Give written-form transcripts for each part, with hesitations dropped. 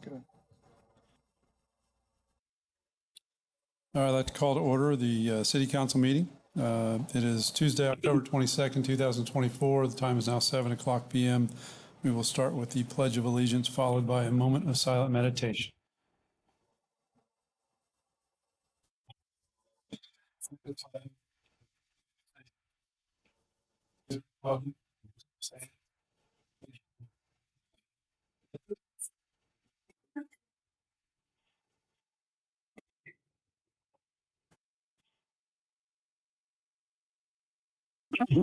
Good. All right, I'd like to call to order the City Council meeting. It is Tuesday, October 22nd, 2024. The time is now 7 o'clock p.m. We will start with the Pledge of Allegiance, followed by a moment of silent meditation. Okay,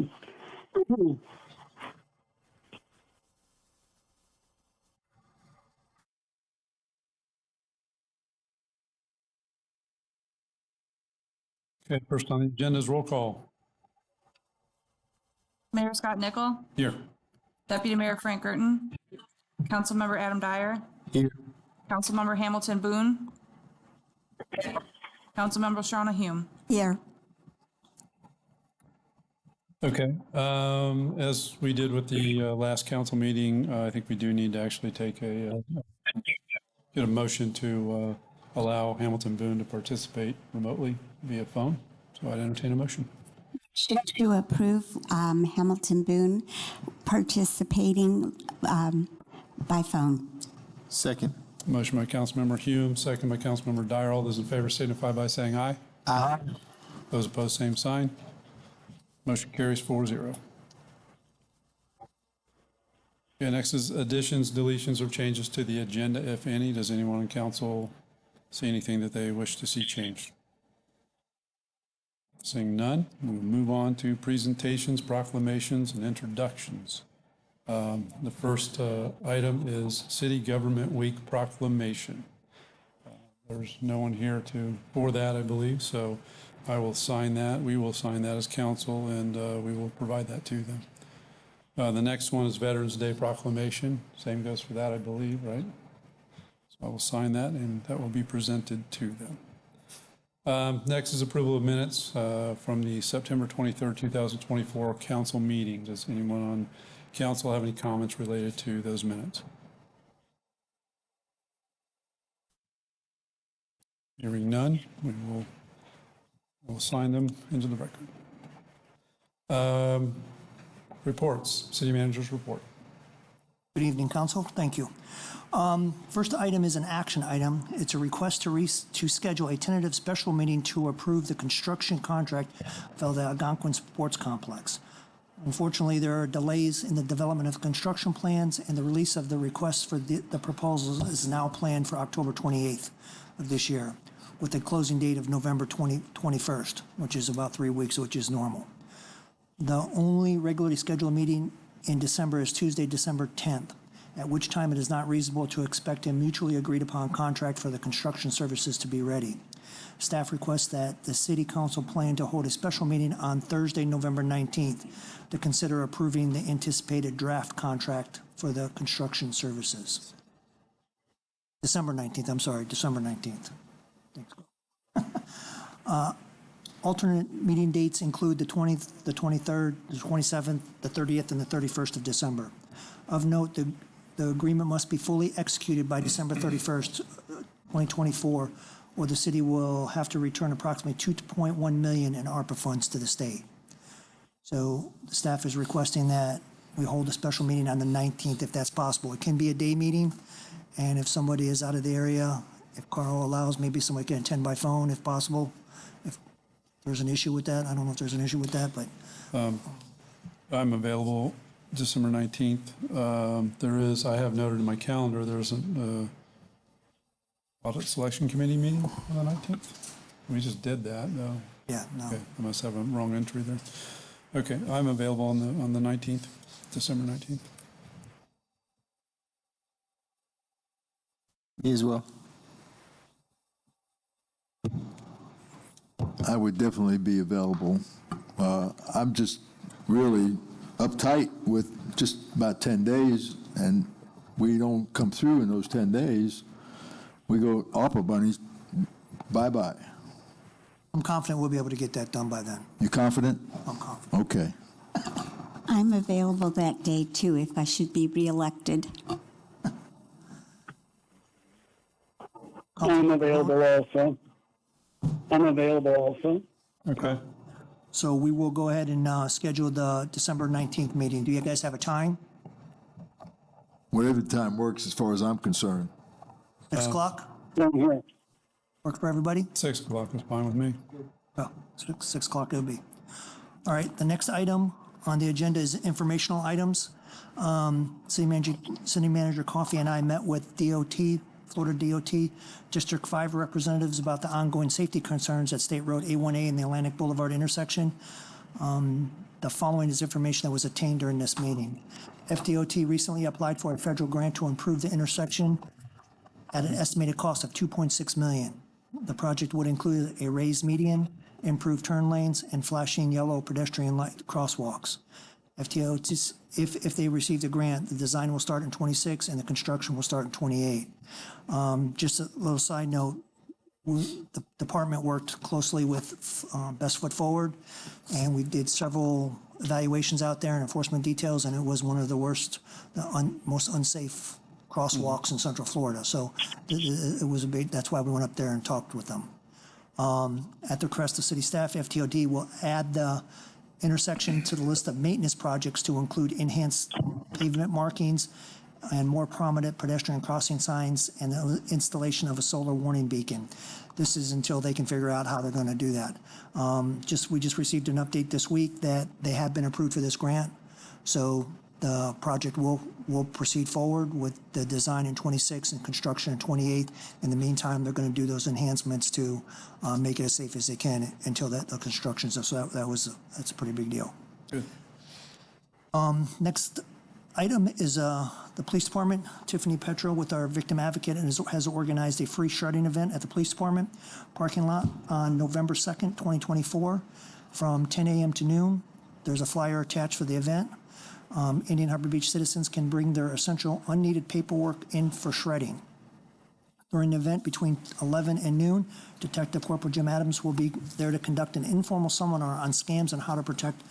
first on the agenda is roll call. Mayor Scott Nickel, Here. Deputy Mayor Frank Gerton, Councilmember Adam Dyer, Here. Councilmember Hamilton Boone, Councilmember Shauna Hume. Here. Okay, as we did with the last council meeting, I think we do need to actually take get a motion to allow Hamilton Boone to participate remotely via phone. So I'd entertain a motion. To approve Hamilton Boone participating by phone. Second. Motion by Councilmember Hume, second by Councilmember Dyer. All those in favor signify by saying aye. Aye. Those opposed, same sign. Motion carries 4-0. Okay, next is additions, deletions, or changes to the agenda, if any. Does anyone in council see anything that they wish to see changed? Seeing none, we'll move on to presentations, proclamations, and introductions. The first item is City Government Week proclamation. There's no one here for that, I believe, so I will sign that. We will sign that as council, and we will provide that to them. The next one is Veterans Day proclamation. Same goes for that, I believe, right? So I will sign that, and that will be presented to them. Next is approval of minutes from the September 23rd, 2024 council meeting. Does anyone on council have any comments related to those minutes? Hearing none, we'll sign them into the record. Reports, city manager's report. Good evening, council. Thank you. First item is an action item. It's a request to schedule a tentative special meeting to approve the construction contract for the Algonquin Sports Complex. Unfortunately, there are delays in the development of construction plans, and the release of the request for the proposals is now planned for October 28th of this year, with a closing date of November 21st, which is about 3 weeks, which is normal. The only regularly scheduled meeting in December is Tuesday, December 10th, at which time it is not reasonable to expect a mutually agreed upon contract for the construction services to be ready. Staff requests that the City Council plan to hold a special meeting on Thursday, November 19th to consider approving the anticipated draft contract for the construction services. December 19th. Thanks. Alternate meeting dates include the 20th, the 23rd, the 27th, the 30th, and the 31st of December. Of note, the agreement must be fully executed by December 31st, 2024, or the city will have to return approximately $2.1 million in ARPA funds to the state. So the staff is requesting that we hold a special meeting on the 19th if that's possible. It can be a day meeting, and if somebody is out of the area, if Carl allows, maybe somebody can attend by phone if possible. If there's an issue with that, I don't know if there's an issue with that, but. I'm available December 19th. I have noted in my calendar, there's an Audit Selection Committee meeting on the 19th. We just did that, though. Yeah, no. Okay, I must have a wrong entry there. Okay, I'm available on the 19th, December 19th. Me as well. I would definitely be available. I'm just really uptight with just about 10 days, and we don't come through in those 10 days. We go ARPA bunnies, bye-bye. I'm confident we'll be able to get that done by then. You confident? I'm confident. Okay. I'm available that day too if I should be reelected. I'm available also. Okay. So we will go ahead and schedule the December 19th meeting. Do you guys have a time? Whatever time works as far as I'm concerned. 6 o'clock? I'm here. Work for everybody? 6 o'clock is fine with me. Oh, 6 o'clock it'll be. All right, the next item on the agenda is informational items. City Manager Coffey and I met with DOT, Florida DOT, District 5 representatives about the ongoing safety concerns at State Road A1A and the Atlantic Boulevard intersection. The following is information that was obtained during this meeting. FDOT recently applied for a federal grant to improve the intersection at an estimated cost of $2.6 million. The project would include a raised median, improved turn lanes, and flashing yellow pedestrian light crosswalks. FDOT, if they receive the grant, the design will start in 26 and the construction will start in 28. Just a little side note, the department worked closely with Best Foot Forward, and we did several evaluations out there and enforcement details, and it was one of the worst, most unsafe crosswalks in Central Florida. So it was a big, that's why we went up there and talked with them. At the request of city staff, FTOD will add the intersection to the list of maintenance projects to include enhanced pavement markings and more prominent pedestrian crossing signs and the installation of a solar warning beacon. This is until they can figure out how they're going to do that. We just received an update this week that they have been approved for this grant. So the project will proceed forward with the design in 26 and construction in 28. In the meantime, they're going to do those enhancements to make it as safe as they can until the construction's up. So that's a pretty big deal. Good. Next item is the police department. Tiffany Petro with our victim advocate has organized a free shredding event at the police department parking lot on November 2nd, 2024 from 10 a.m. to noon. There's a flyer attached for the event. Indian Harbor Beach citizens can bring their essential unneeded paperwork in for shredding. During the event between 11 and noon, Detective Corporal Jim Adams will be there to conduct an informal seminar on scams and how to protect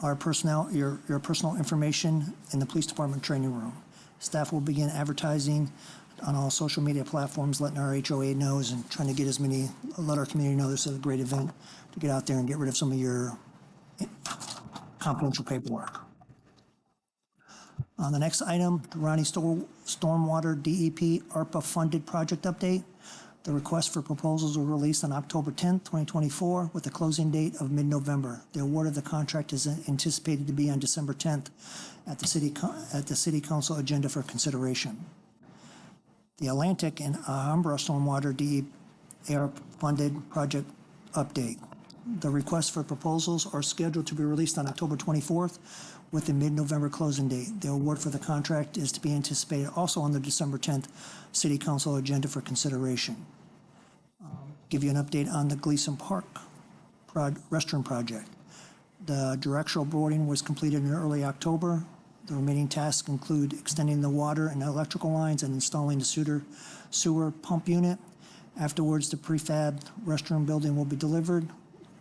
our personnel, your personal information in the police department training room. Staff will begin advertising on all social media platforms, letting our HOA knows and trying to let our community know this is a great event to get out there and get rid of some of your confidential paperwork. On the next item, the Ronnie Stormwater DEP ARPA-funded project update. The request for proposals were released on October 10th, 2024, with a closing date of mid-November. The award of the contract is anticipated to be on December 10th at the City Council agenda for consideration. The Atlantic and Harbour Stormwater DEP ARPA-funded project update. The requests for proposals are scheduled to be released on October 24th with a mid-November closing date. The award for the contract is to be anticipated also on the December 10th City Council agenda for consideration. Give you an update on the Gleason Park restroom project. The directional boarding was completed in early October. The remaining tasks include extending the water and electrical lines and installing the sewer pump unit. Afterwards, the prefab restroom building will be delivered.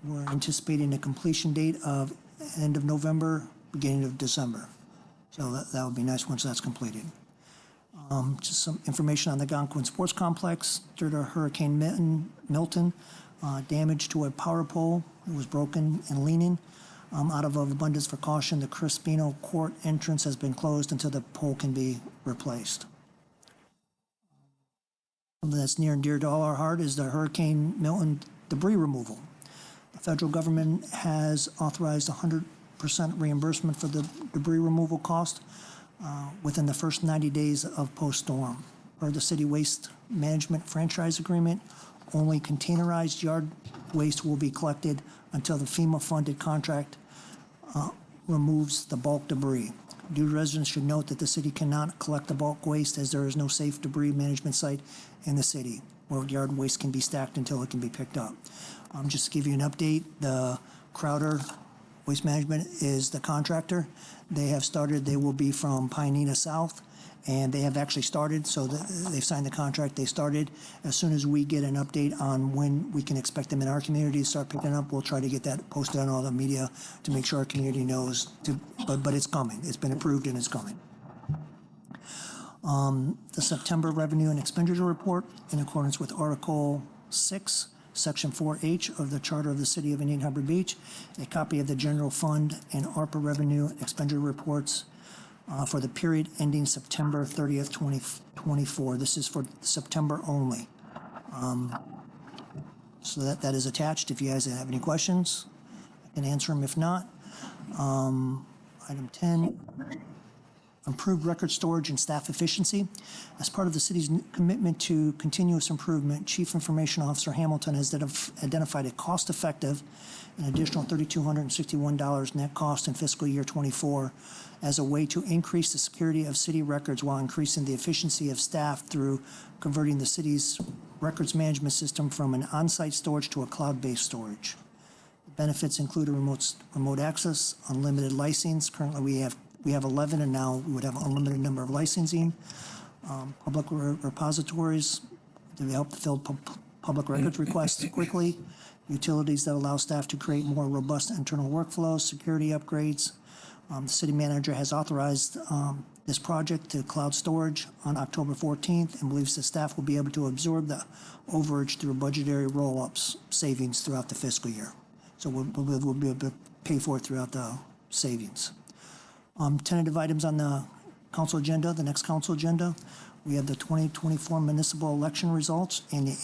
We're anticipating a completion date of end of November, beginning of December. So that would be nice once that's completed. Just some information on the Algonquin Sports Complex. Due to Hurricane Milton, damage to a power pole. It was broken and leaning. Out of abundance for caution, the Crispino Court entrance has been closed until the pole can be replaced. Something that's near and dear to all our heart is the Hurricane Milton debris removal. The federal government has authorized 100% reimbursement for the debris removal cost within the first 90 days of post-storm. Per the City Waste Management Franchise Agreement, only containerized yard waste will be collected until the FEMA-funded contract removes the bulk debris. Due residents should note that the city cannot collect the bulk waste as there is no safe debris management site in the city where yard waste can be stacked until it can be picked up. Just to give you an update, the Crowder Waste Management is the contractor. They have started, they will be from Pioneer South, and they have actually started, so they've signed the contract, they started. As soon as we get an update on when we can expect them in our community to start picking up, we'll try to get that posted on all the media to make sure our community knows, but it's coming. It's been approved and it's coming. The September Revenue and Expenditure Report in accordance with Article 6, Section 4H of the Charter of the City of Indian Harbor Beach, a copy of the General Fund and ARPA Revenue and Expenditure Reports for the period ending September 30th, 2024. This is for September only. So that is attached. If you guys have any questions, I can answer them. If not, item 10, improved record storage and staff efficiency. As part of the city's commitment to continuous improvement, Chief Information Officer Hamilton has identified a cost-effective and additional $3,261 net cost in fiscal year 24 as a way to increase the security of city records while increasing the efficiency of staff through converting the city's records management system from an on-site storage to a cloud-based storage. The benefits include a remote access, unlimited licensing. Currently, we have 11, and now we would have an unlimited number of licensing. Public repositories to help fill public records requests quickly. Utilities that allow staff to create more robust internal workflows. Security upgrades. The city manager has authorized this project to cloud storage on October 14th and believes the staff will be able to absorb the overage through budgetary roll-ups savings throughout the fiscal year. So we'll be able to pay for it throughout the savings. Tentative items on the council agenda, the next council agenda. We have the 2024 municipal election results and the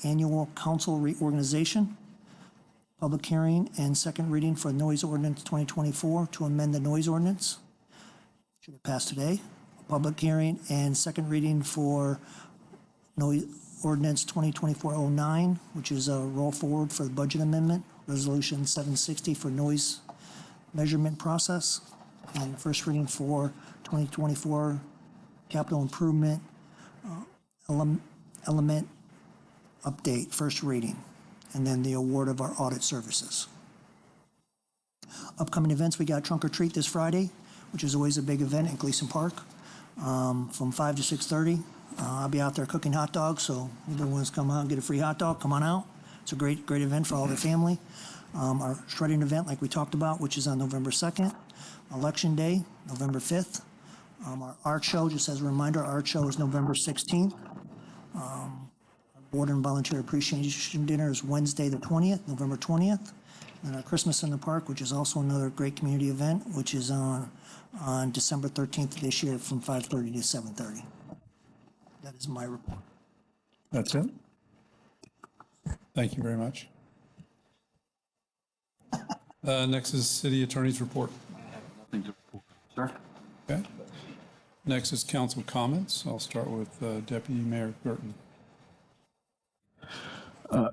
annual council reorganization. Public hearing and second reading for Noise Ordinance 2024 to amend the noise ordinance. Should have passed today. Public hearing and second reading for Noise Ordinance 2024-09, which is a roll forward for the budget amendment. Resolution 760 for noise measurement process. And the first reading for 2024 capital improvement element update, first reading, and then the award of our audit services. Upcoming events, we got Trunk or Treat this Friday, which is always a big event at Gleason Park, from 5 to 6:30. I'll be out there cooking hot dogs, so if anyone wants to come out and get a free hot dog, come on out. It's a great event for all the family. Our shredding event, like we talked about, which is on November 2nd. Election Day, November 5th. Our art show, just as a reminder, our art show is November 16th. Our Board and Volunteer Appreciation Dinner is Wednesday the 20th, November 20th. And our Christmas in the Park, which is also another great community event, which is on December 13th this year from 5:30 to 7:30. That is my report. That's it? Thank you very much. Next is City Attorney's report. Sir? Okay. Next is council comments. I'll start with Deputy Mayor Gerton. The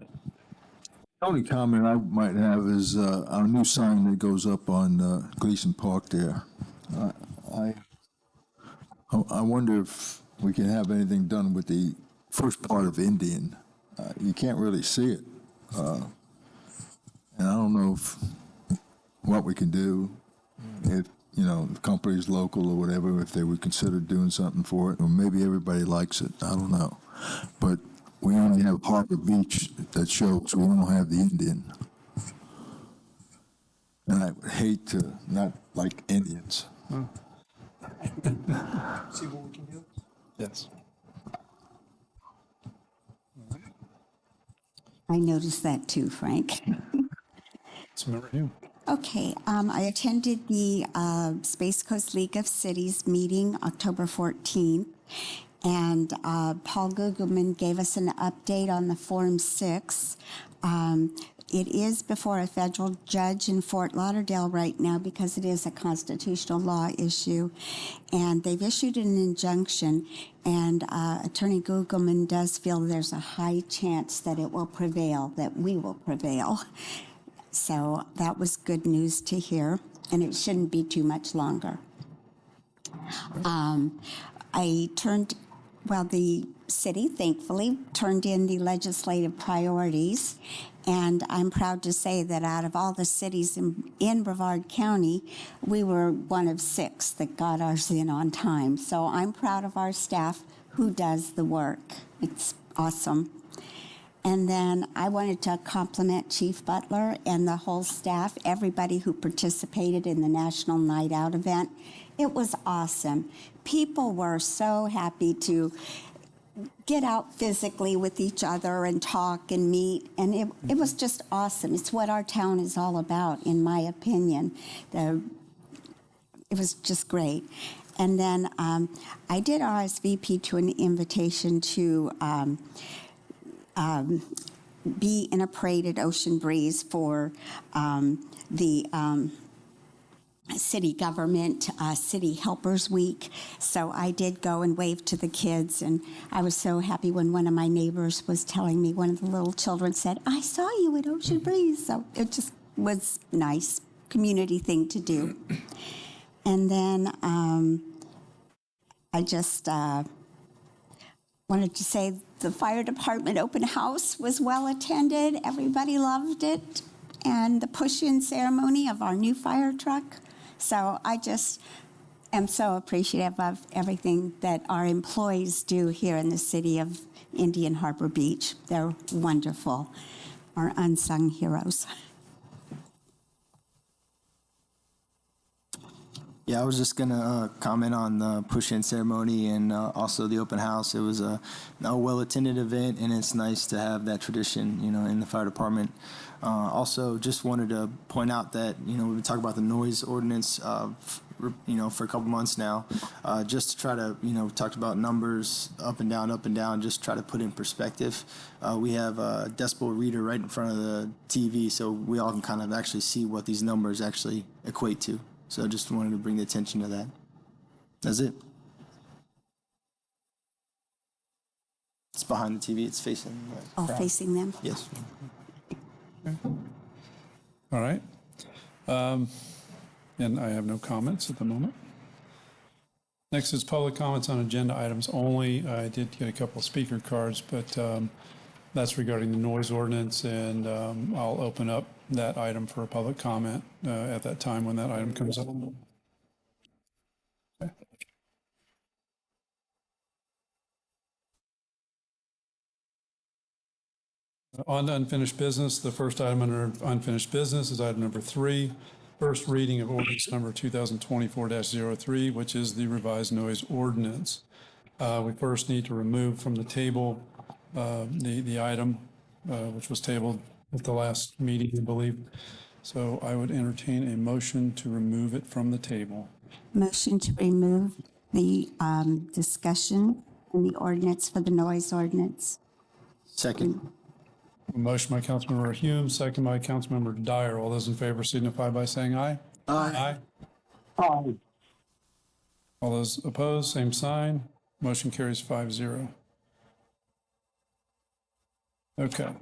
only comment I might have is our new sign that goes up on Gleason Park there. I wonder if we can have anything done with the first part of Indian. You can't really see it. And I don't know what we can do if, the company's local or whatever, if they would consider doing something for it, or maybe everybody likes it. I don't know. But we only have Harbour Beach that shows. We don't have the Indian. And I would hate to not like Indians. Oh. See what we can do? Yes. I noticed that too, Frank. It's a review. Okay, I attended the Space Coast League of Cities meeting October 14th, and Paul Gugelman gave us an update on the Form 6. It is before a federal judge in Fort Lauderdale right now because it is a constitutional law issue, and they've issued an injunction, and Attorney Gugelman does feel there's a high chance that it will prevail, that we will prevail. So that was good news to hear, and it shouldn't be too much longer. The city, thankfully, turned in the legislative priorities, and I'm proud to say that out of all the cities in Brevard County, we were one of 6 that got ours in on time. So I'm proud of our staff who does the work. It's awesome. And then I wanted to compliment Chief Butler and the whole staff, everybody who participated in the National Night Out event. It was awesome. People were so happy to get out physically with each other and talk and meet, and it was just awesome. It's what our town is all about, in my opinion. It was just great. And then I did RSVP to an invitation to be in a parade at Ocean Breeze for the city government, City Helpers Week. So I did go and wave to the kids, and I was so happy when one of my neighbors was telling me, one of the little children said, "I saw you at Ocean Breeze." So it just was nice, community thing to do. And then I just wanted to say the fire department open house was well attended. Everybody loved it. And the push-in ceremony of our new fire truck. So I just am so appreciative of everything that our employees do here in the city of Indian Harbor Beach. They're wonderful, our unsung heroes. Yeah, I was just gonna comment on the push-in ceremony and also the open house. It was a well-attended event, and it's nice to have that tradition, in the fire department. Also, just wanted to point out that we've been talking about the noise ordinance, for a couple months now, just to try to we talked about numbers up and down, just try to put in perspective. We have a decibel reader right in front of the TV, so we all can kind of actually see what these numbers actually equate to. So I just wanted to bring the attention to that. That's it. It's behind the TV. It's facing. Facing them. Yes. All right. And I have no comments at the moment. Next is public comments on agenda items only. I did get a couple of speaker cards, but that's regarding the noise ordinance, and I'll open up that item for a public comment at that time when that item comes up. Okay. On to unfinished business. The first item under unfinished business is item number 3, first reading of ordinance number 2024-03, which is the revised noise ordinance. We first need to remove from the table the item which was tabled at the last meeting, I believe. So I would entertain a motion to remove it from the table. Motion to remove the discussion in the ordinance for the noise ordinance. Second. A motion by Councilmember Hume, second by Councilmember Dyer. All those in favor signify by saying aye. Aye. Aye. All those opposed, same sign. Motion carries 5-0. Okay.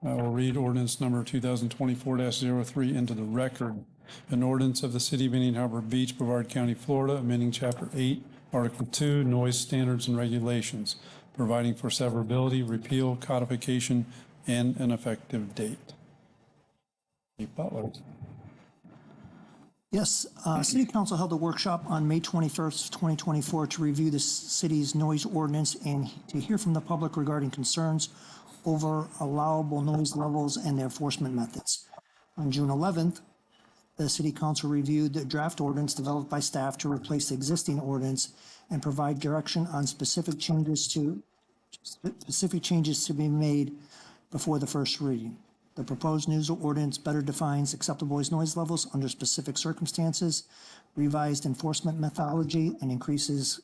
I will read ordinance number 2024-03 into the record. An ordinance of the City of Indian Harbor Beach, Brevard County, Florida, amending Chapter 8, Article 2, Noise Standards and Regulations, providing for severability, repeal, codification, and an effective date. Chief Butler. Yes, City Council held a workshop on May 21st, 2024 to review the city's noise ordinance and to hear from the public regarding concerns over allowable noise levels and their enforcement methods. On June 11th, the City Council reviewed the draft ordinance developed by staff to replace the existing ordinance and provide direction on specific changes to be made before the first reading. The proposed news ordinance better defines acceptable noise levels under specific circumstances, revised enforcement methodology, and increases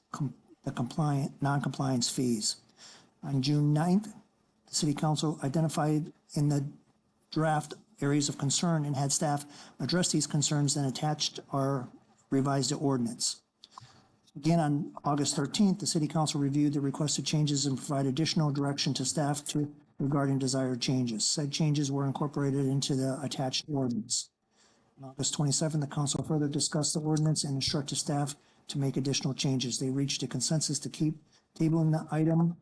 the non-compliance fees. On June 9th, the City Council identified in the draft areas of concern and had staff address these concerns and attached our revised ordinance. Again, on August 13th, the City Council reviewed the requested changes and provided additional direction to staff regarding desired changes. Said changes were incorporated into the attached ordinance. On August 27th, the Council further discussed the ordinance and instructed staff to make additional changes. They reached a consensus to keep tabling the item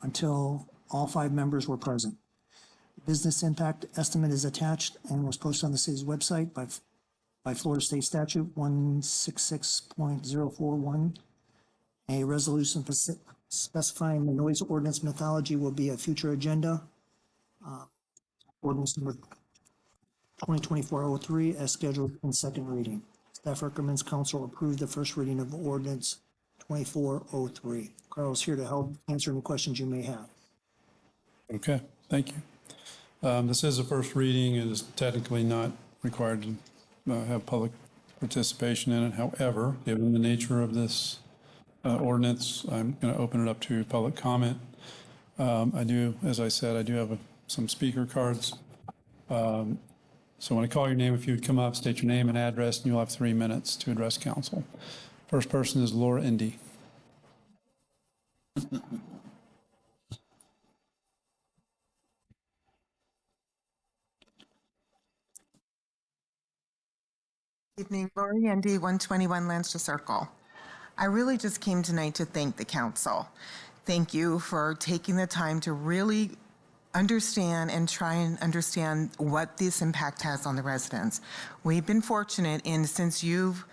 until all 5 members were present. The business impact estimate is attached and was posted on the city's website by Florida State Statute 166.041. A resolution specifying the noise ordinance methodology will be a future agenda. Ordinance number 2024-03 as scheduled in second reading. Staff recommends council approve the first reading of ordinance 2403. Carl's here to help answer any questions you may have. Okay, thank you. This is a first reading. It is technically not required to have public participation in it. However, given the nature of this ordinance, I'm going to open it up to public comment. I do, as I said, I do have some speaker cards. So when I call your name, if you would come up, state your name and address, and you'll have 3 minutes to address council. First person is Laura Indy. Evening, Lori Andy, 121 Lancaster Circle. I really just came tonight to thank the council. Thank you for taking the time to really understand and try and understand what this impact has on the residents. We've been fortunate since you've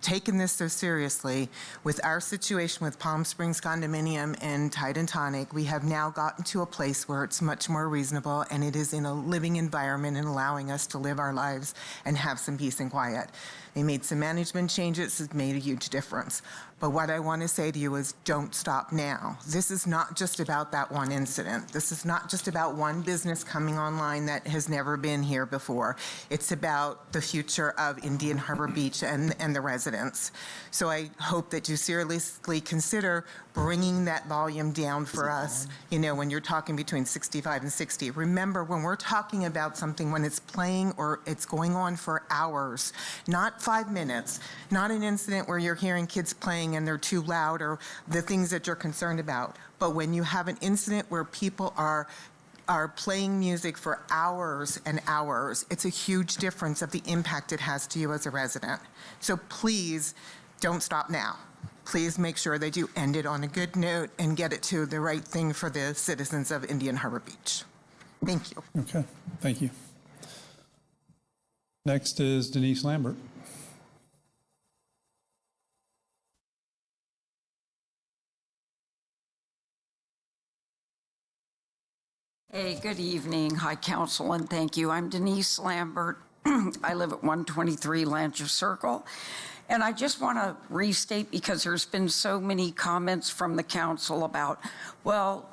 taken this so seriously with our situation with Palm Springs Condominium and Tide and Tonic, we have now gotten to a place where it's much more reasonable and it is in a living environment and allowing us to live our lives and have some peace and quiet. They made some management changes, it's made a huge difference. But what I want to say to you is don't stop now. This is not just about that one incident. This is not just about one business coming online that has never been here before. It's about the future of Indian Harbor Beach and the residents. So I hope that you seriously consider bringing that volume down for us, you know, when you're talking between 65 and 60. Remember, when we're talking about something, when it's playing or it's going on for hours, not 5 minutes, not an incident where you're hearing kids playing and they're too loud or the things that you're concerned about, but when you have an incident where people are playing music for hours and hours, it's a huge difference of the impact it has to you as a resident. So please don't stop now. Please make sure that you end it on a good note and get it to the right thing for the citizens of Indian Harbor Beach. Thank you. Okay, thank you. Next is Denise Lambert. Hey, good evening. Hi, Council, and thank you. I'm Denise Lambert. I live at 123 Lancaster Circle. And I just want to restate, because there's been so many comments from the council about, well,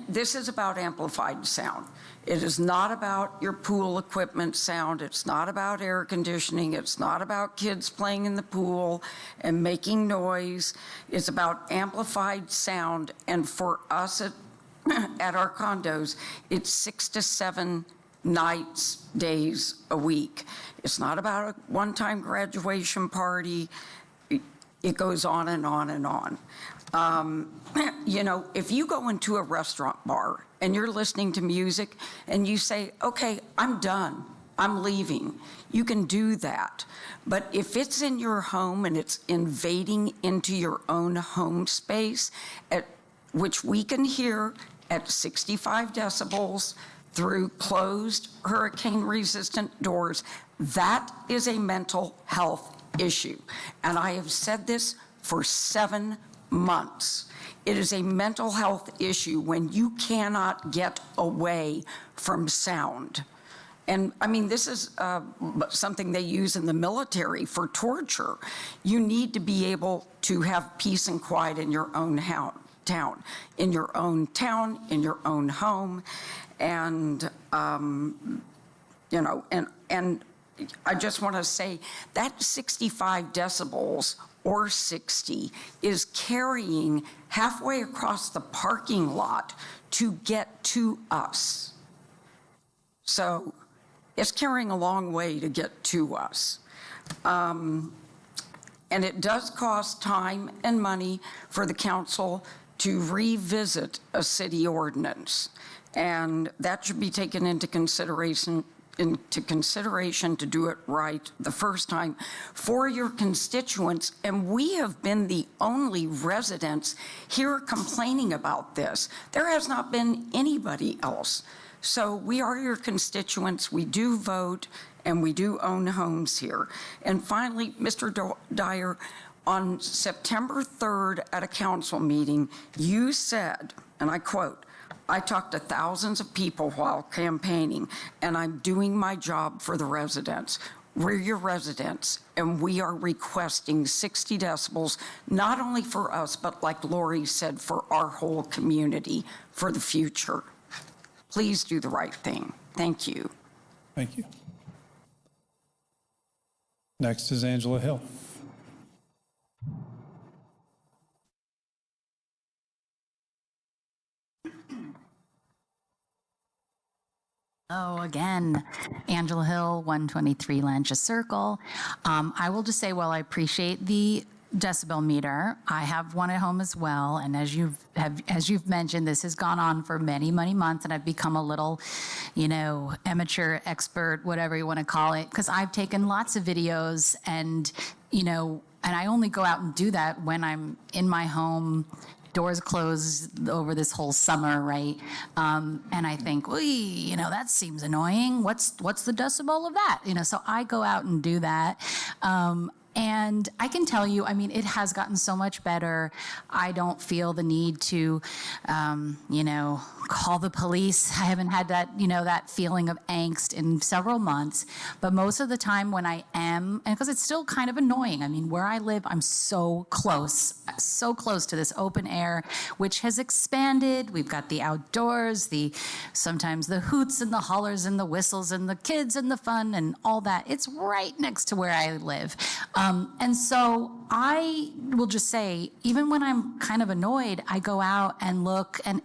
this is about amplified sound. It is not about your pool equipment sound. It's not about air conditioning. It's not about kids playing in the pool and making noise. It's about amplified sound. And for us at our condos, it's 6 to 7 nights, days a week. It's not about a one-time graduation party. It goes on and on and on. You know, if you go into a restaurant bar and you're listening to music and you say, okay, I'm done, I'm leaving, you can do that. But if it's in your home and it's invading into your own home space, which we can hear at 65 decibels through closed hurricane-resistant doors, that is a mental health issue. And I have said this for 7 months. It is a mental health issue when you cannot get away from sound. And I mean, this is something they use in the military for torture. You need to be able to have peace and quiet in your own town, in your own town, in your own home. And, you know, and I just want to say that 65 decibels or 60 is carrying halfway across the parking lot to get to us. So it's carrying a long way to get to us. And it does cost time and money for the council to revisit a city ordinance. And that should be taken into consideration to do it right the first time for your constituents. And we have been the only residents here complaining about this. There has not been anybody else. So we are your constituents. We do vote and we do own homes here. And finally, Mr. Dyer, on September 3rd at a council meeting, you said, and I quote, "I talked to thousands of people while campaigning, and I'm doing my job for the residents." We're your residents, and we are requesting 60 decibels, not only for us, but like Lori said, for our whole community for the future. Please do the right thing. Thank you. Thank you. Next is Angela Hill. Oh, again, Angela Hill, 123 Lancha Circle. I will just say, while I appreciate the decibel meter, I have one at home as well. And as you've mentioned, this has gone on for many, many months, and I've become a little, amateur expert, whatever you want to call it, because I've taken lots of videos, and I only go out and do that when I'm in my home, doors closed over this whole summer, right? And I think, that seems annoying. What's the decibel of that? So I go out and do that. And I can tell you, it has gotten so much better. I don't feel the need to, call the police. I haven't had that, that feeling of angst in several months. But most of the time when I am, and because it's still kind of annoying, where I live, I'm so close to this open air, which has expanded. We've got the outdoors, sometimes the hoots and the hollers and the whistles and the kids and the fun and all that. It's right next to where I live. And so I will just say, even when I'm kind of annoyed, I go out and look, and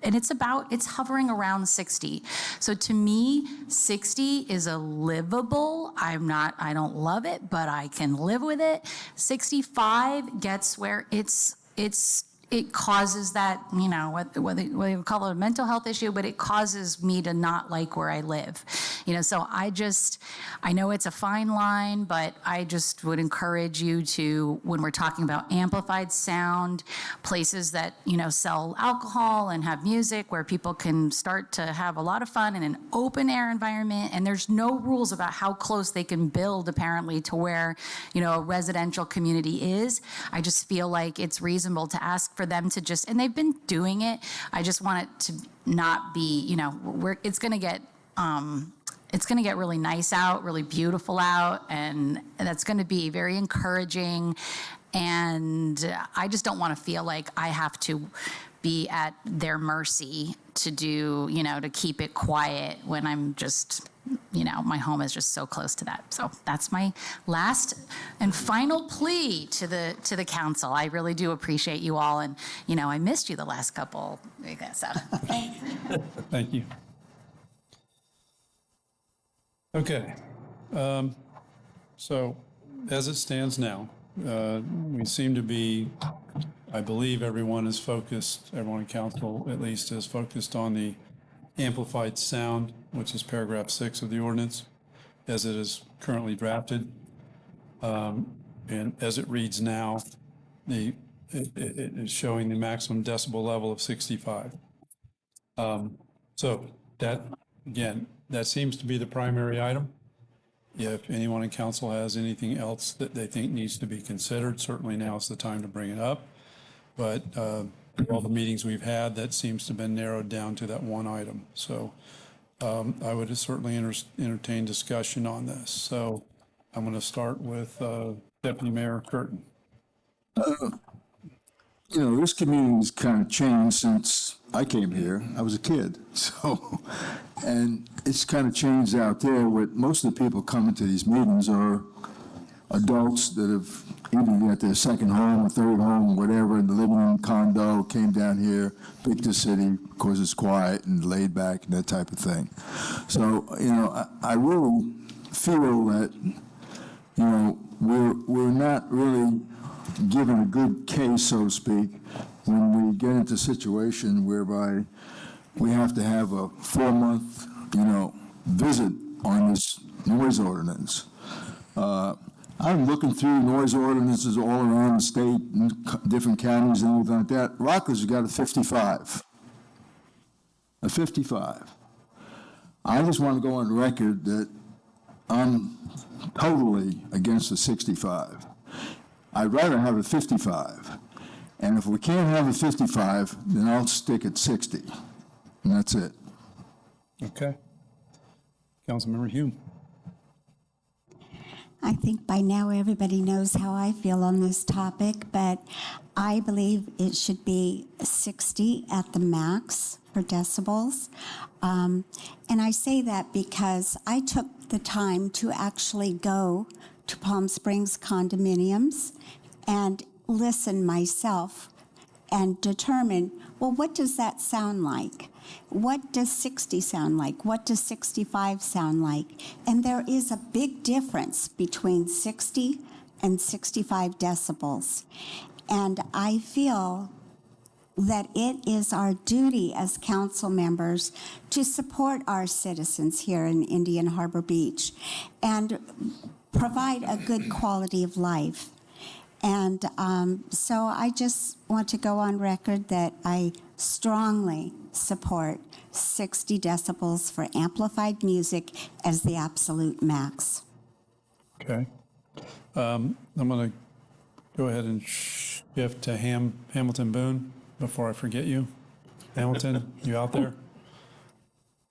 it's hovering around 60. So to me, 60 is a livable. I don't love it, but I can live with it. 65 gets where it causes that, whether you call it a mental health issue, but it causes me to not like where I live. So I know it's a fine line, but I just would encourage you to, when we're talking about amplified sound, places that, sell alcohol and have music where people can start to have a lot of fun in an open air environment, and there's no rules about how close they can build, apparently, to where, a residential community is. I just feel like it's reasonable to ask for them to just, and they've been doing it. I just want it to not be, it's going to get really nice out, really beautiful out, and that's going to be very encouraging. And I just don't want to feel like I have to be at their mercy to do, to keep it quiet when I'm just, my home is just so close to that. So that's my last and final plea to the council. I really do appreciate you all, and I missed you the last couple. So thanks. Thank you. Okay. So as it stands now, we seem to be, I believe everyone in council at least is focused on the amplified sound, which is paragraph 6 of the ordinance, as it is currently drafted. And as it reads now, it is showing the maximum decibel level of 65. So that, again, that seems to be the primary item. If anyone in council has anything else that they think needs to be considered, certainly now is the time to bring it up. But all the meetings we've had, that seems to have been narrowed down to that one item. So I would certainly entertain discussion on this. So I'm going to start with Deputy Mayor Curtin. This community's kind of changed since I came here. I was a kid, and it's kind of changed out there. What most of the people coming to these meetings are adults that have either got their second home or third home, whatever, in the living room condo, came down here, picked the city because it's quiet and laid back and that type of thing. So, I really feel that, we're not really given a good case, so to speak, when we get into a situation whereby we have to have a 4-month, visit on this noise ordinance. I'm looking through noise ordinances all around the state, different counties and everything like that. Rockledge has got a 55. A 55. I just want to go on record that I'm totally against the 65. I'd rather have a 55. And if we can't have a 55, then I'll stick at 60. And that's it. Okay. Councilmember Hume. I think by now everybody knows how I feel on this topic, but I believe it should be 60 at the max for decibels. And I say that because I took the time to actually go to Palm Springs condominiums and listen myself and determine, well, what does that sound like? What does 60 sound like? What does 65 sound like? And there is a big difference between 60 and 65 decibels. And I feel that it is our duty as council members to support our citizens here in Indian Harbor Beach and provide a good quality of life. And so I just want to go on record that I strongly support 60 decibels for amplified music as the absolute max. Okay. I'm going to go ahead and shift to Hamilton Boone before I forget you. Hamilton, you out there?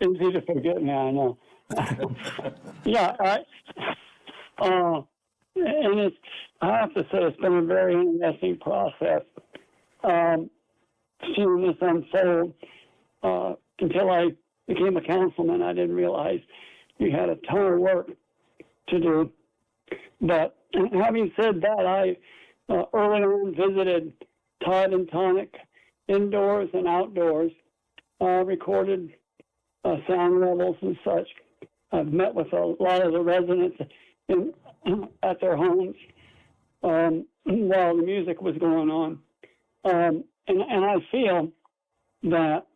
Easy to forget me, I know. Yeah, and I have to say it's been a very interesting process. Seeing this unfold, until I became a councilman, I didn't realize you had a ton of work to do. But having said that, I early on visited Tide and Tonic indoors and outdoors, recorded sound levels and such. I've met with a lot of the residents at their homes while the music was going on. And I feel that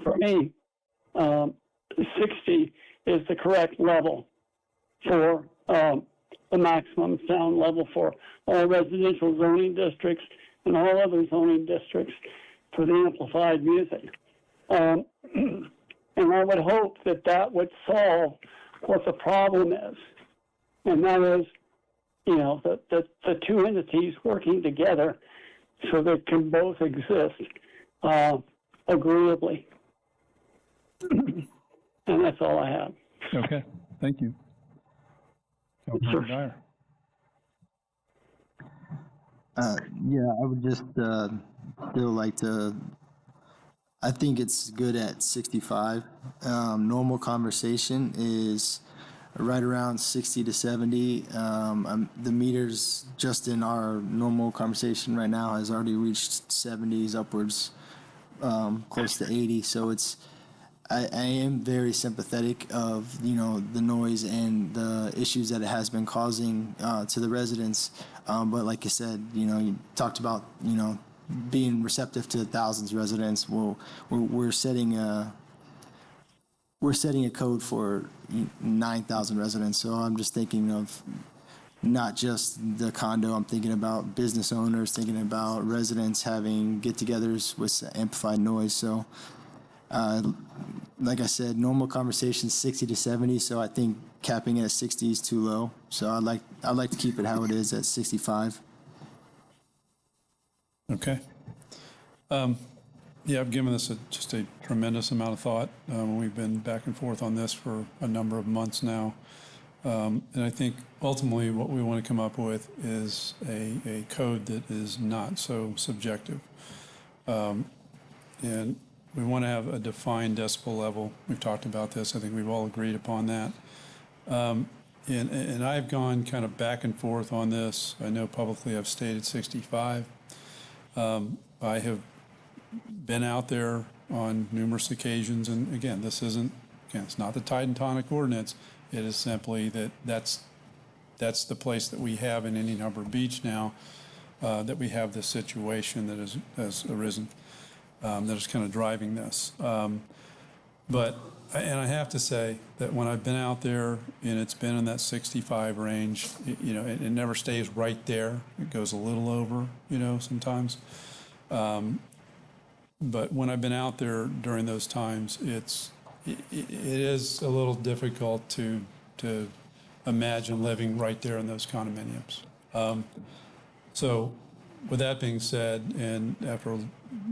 for me, 60 is the correct level for the maximum sound level for all residential zoning districts and all other zoning districts for the amplified music. And I would hope that that would solve what the problem is. And that is, you know, the two entities working together so they can both exist agreeably. And that's all I have. Okay, thank you. Councilman Dyer. Yeah, I would just still like to, I think it's good at 65. Normal conversation is right around 60 to 70. The meters just in our normal conversation right now has already reached 70s upwards, close to 80. So it's, I am very sympathetic of, you know, the noise and the issues that it has been causing to the residents. But like I said, you know, you talked about, you know, being receptive to thousands of residents. Well, we're setting a code for 9,000 residents. So I'm just thinking of not just the condo. I'm thinking about business owners, thinking about residents having get-togethers with amplified noise. So, like I said, normal conversation 60 to 70. So I think capping it at 60 is too low. So I'd like to keep it how it is at 65. Okay. Yeah, I've given this just a tremendous amount of thought. We've been back and forth on this for a number of months now. And I think ultimately what we want to come up with is a code that is not so subjective. And we want to have a defined decibel level. We've talked about this. I think we've all agreed upon that. And I've gone kind of back and forth on this. I know publicly I've stated 65. I have been out there on numerous occasions, and again, it's not the Tide and Tonic ordinance. It is simply that's the place that we have in Indian Harbor Beach now, that we have this situation that has arisen, that is kind of driving this. But I have to say that when I've been out there and it's been in that 65 range, it never stays right there. It goes a little over, sometimes. But when I've been out there during those times, it is a little difficult to imagine living right there in those condominiums. So with that being said, and after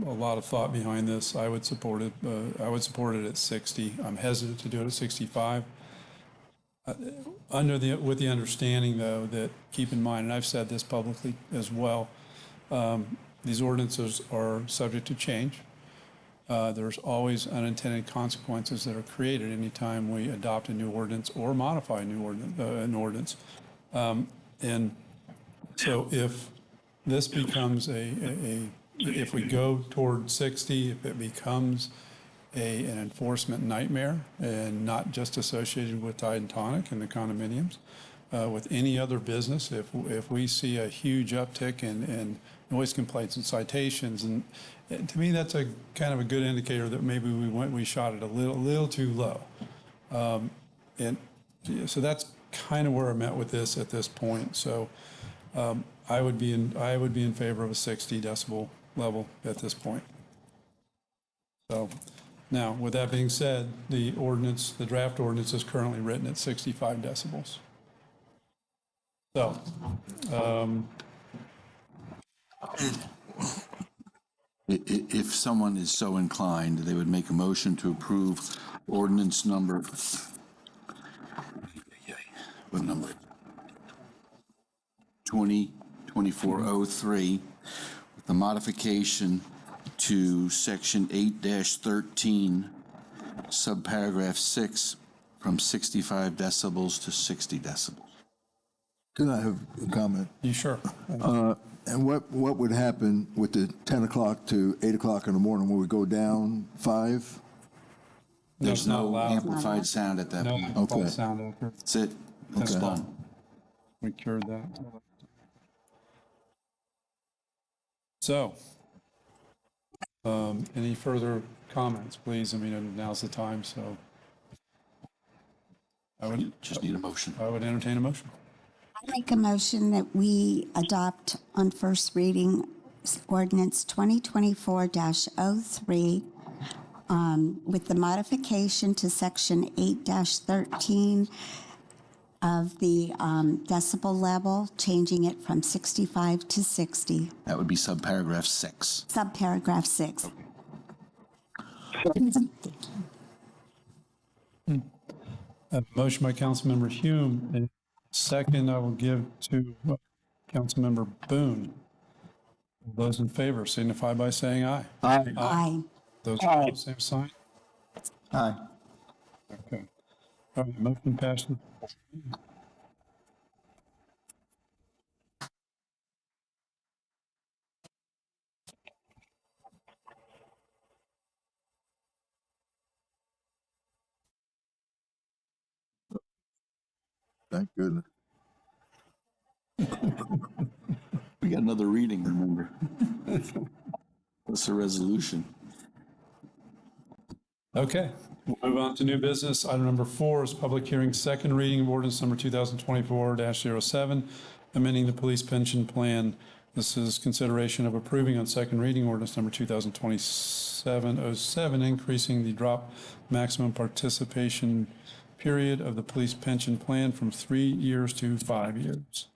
a lot of thought behind this, I would support it. I would support it at 60. I'm hesitant to do it at 65. with the understanding, though, that keep in mind, and I've said this publicly as well, these ordinances are subject to change. There's always unintended consequences that are created anytime we adopt a new ordinance or modify an ordinance. And so if this becomes if we go toward 60, if it becomes an enforcement nightmare and not just associated with Tide and Tonic and the condominiums, with any other business, if we see a huge uptick in noise complaints and citations, and to me that's a kind of a good indicator that maybe we shot it a little too low, and so that's kind of where I'm at with this at this point. So I would be in favor of a 60 decibel level at this point. So now, with that being said, the draft ordinance is currently written at 65 decibels. So, If someone is so inclined, they would make a motion to approve ordinance number, what number? 2024-03, with the modification to section 8-13, subparagraph 6, from 65 decibels to 60 decibels. Can I have a comment? you sure? And what would happen with the 10 o'clock to 8 o'clock in the morning when we go down 5? There's it's not no allowed. amplified sound at that No point. Okay. sound after That's it. It's Okay. done. we cured that. So, any further comments, please? I mean, now's the time, so Just need a motion. I would entertain a motion. I make a motion that we adopt on first reading ordinance 2024-03 with the modification to section 8-13 of the decibel level, changing it from 65 to 60. That would be subparagraph 6. Subparagraph 6. A motion by Councilmember Hume, and second I will give to Councilmember Boone. Those in favor signify by saying aye. Aye. Aye. Those opposed, same sign. Aye. Okay. All right, motion passes. Thank goodness. We got another reading, remember? That's a resolution. Okay, we'll move on to new business. Item number 4 is public hearing, second reading of ordinance number 2024-07, amending the police pension plan. This is consideration of approving on second reading ordinance number 2027-07, increasing the drop maximum participation period of the police pension plan from 3 years to 5 years.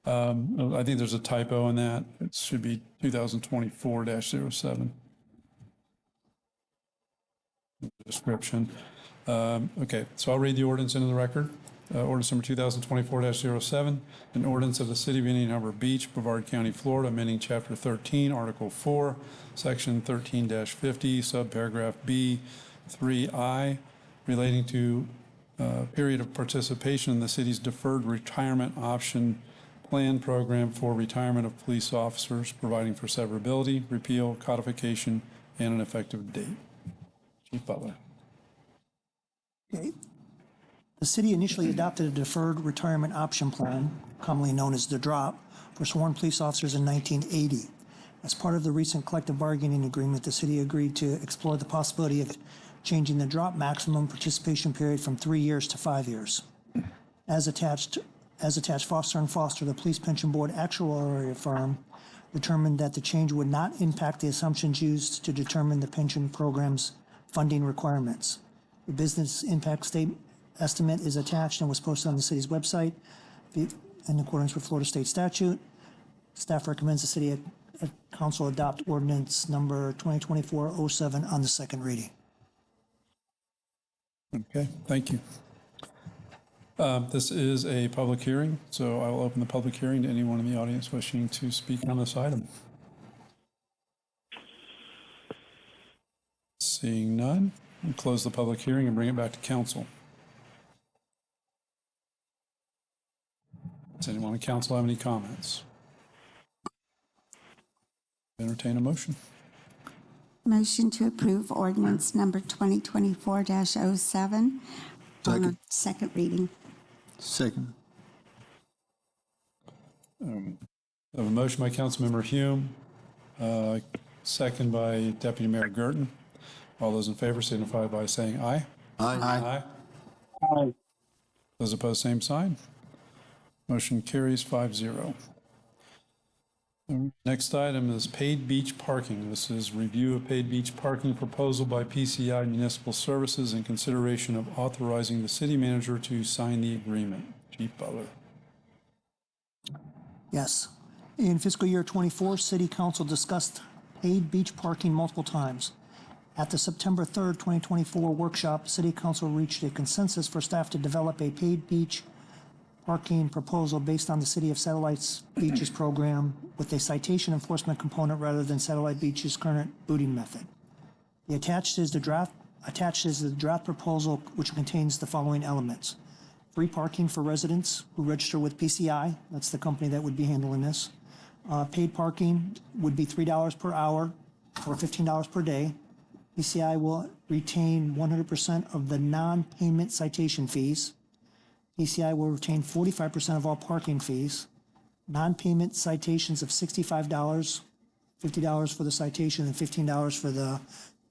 I think there's a typo in that. It should be 2024-07. Description. Okay, so I'll read the ordinance into the record. Ordinance number 2024-07, an ordinance of the City of Indian Harbor Beach, Brevard County, Florida, amending Chapter 13, Article 4, Section 13-50, subparagraph B, 3I, relating to period of participation in the city's deferred retirement option plan program for retirement of police officers, providing for severability, repeal, codification, and an effective date. Chief Butler. Okay. The city initially adopted a deferred retirement option plan, commonly known as the DROP, for sworn police officers in 1980. As part of the recent collective bargaining agreement, the city agreed to explore the possibility of changing the DROP maximum participation period from 3 years to 5 years. As attached, Foster & Foster, the Police Pension Board actuarial firm, determined that the change would not impact the assumptions used to determine the pension program's funding requirements. The business impact estimate is attached and was posted on the city's website in accordance with Florida state statute. Staff recommends the city council adopt ordinance number 2024-07 on the second reading. Okay, thank you. This is a public hearing, so I will open the public hearing to anyone in the audience wishing to speak on this item. Seeing none, we'll close the public hearing and bring it back to council. Does anyone in council have any comments? Entertain a motion. Motion to approve ordinance number 2024-07 on second reading. Second. I have a motion by Councilmember Hume, second by Deputy Mayor Gerton. All those in favor signify by saying aye. Aye. Aye. Those opposed, same sign. Motion carries 5-0. Next item is paid beach parking. This is review of paid beach parking proposal by PCI Municipal Services in consideration of authorizing the city manager to sign the agreement. Chief Butler. Yes. In fiscal year '24, City Council discussed paid beach parking multiple times. At the September 3rd, 2024 workshop, City Council reached a consensus for staff to develop a paid beach parking proposal based on the City of Satellite Beaches program with a citation enforcement component rather than Satellite Beach's current booting method. Attached is the draft proposal, which contains the following elements: free parking for residents who register with PCI. That's the company that would be handling this. Paid parking would be $3 per hour or $15 per day. PCI will retain 100% of the non-payment citation fees. PCI will retain 45% of all parking fees. Non-payment citations of $65, $50 for the citation, and $15 for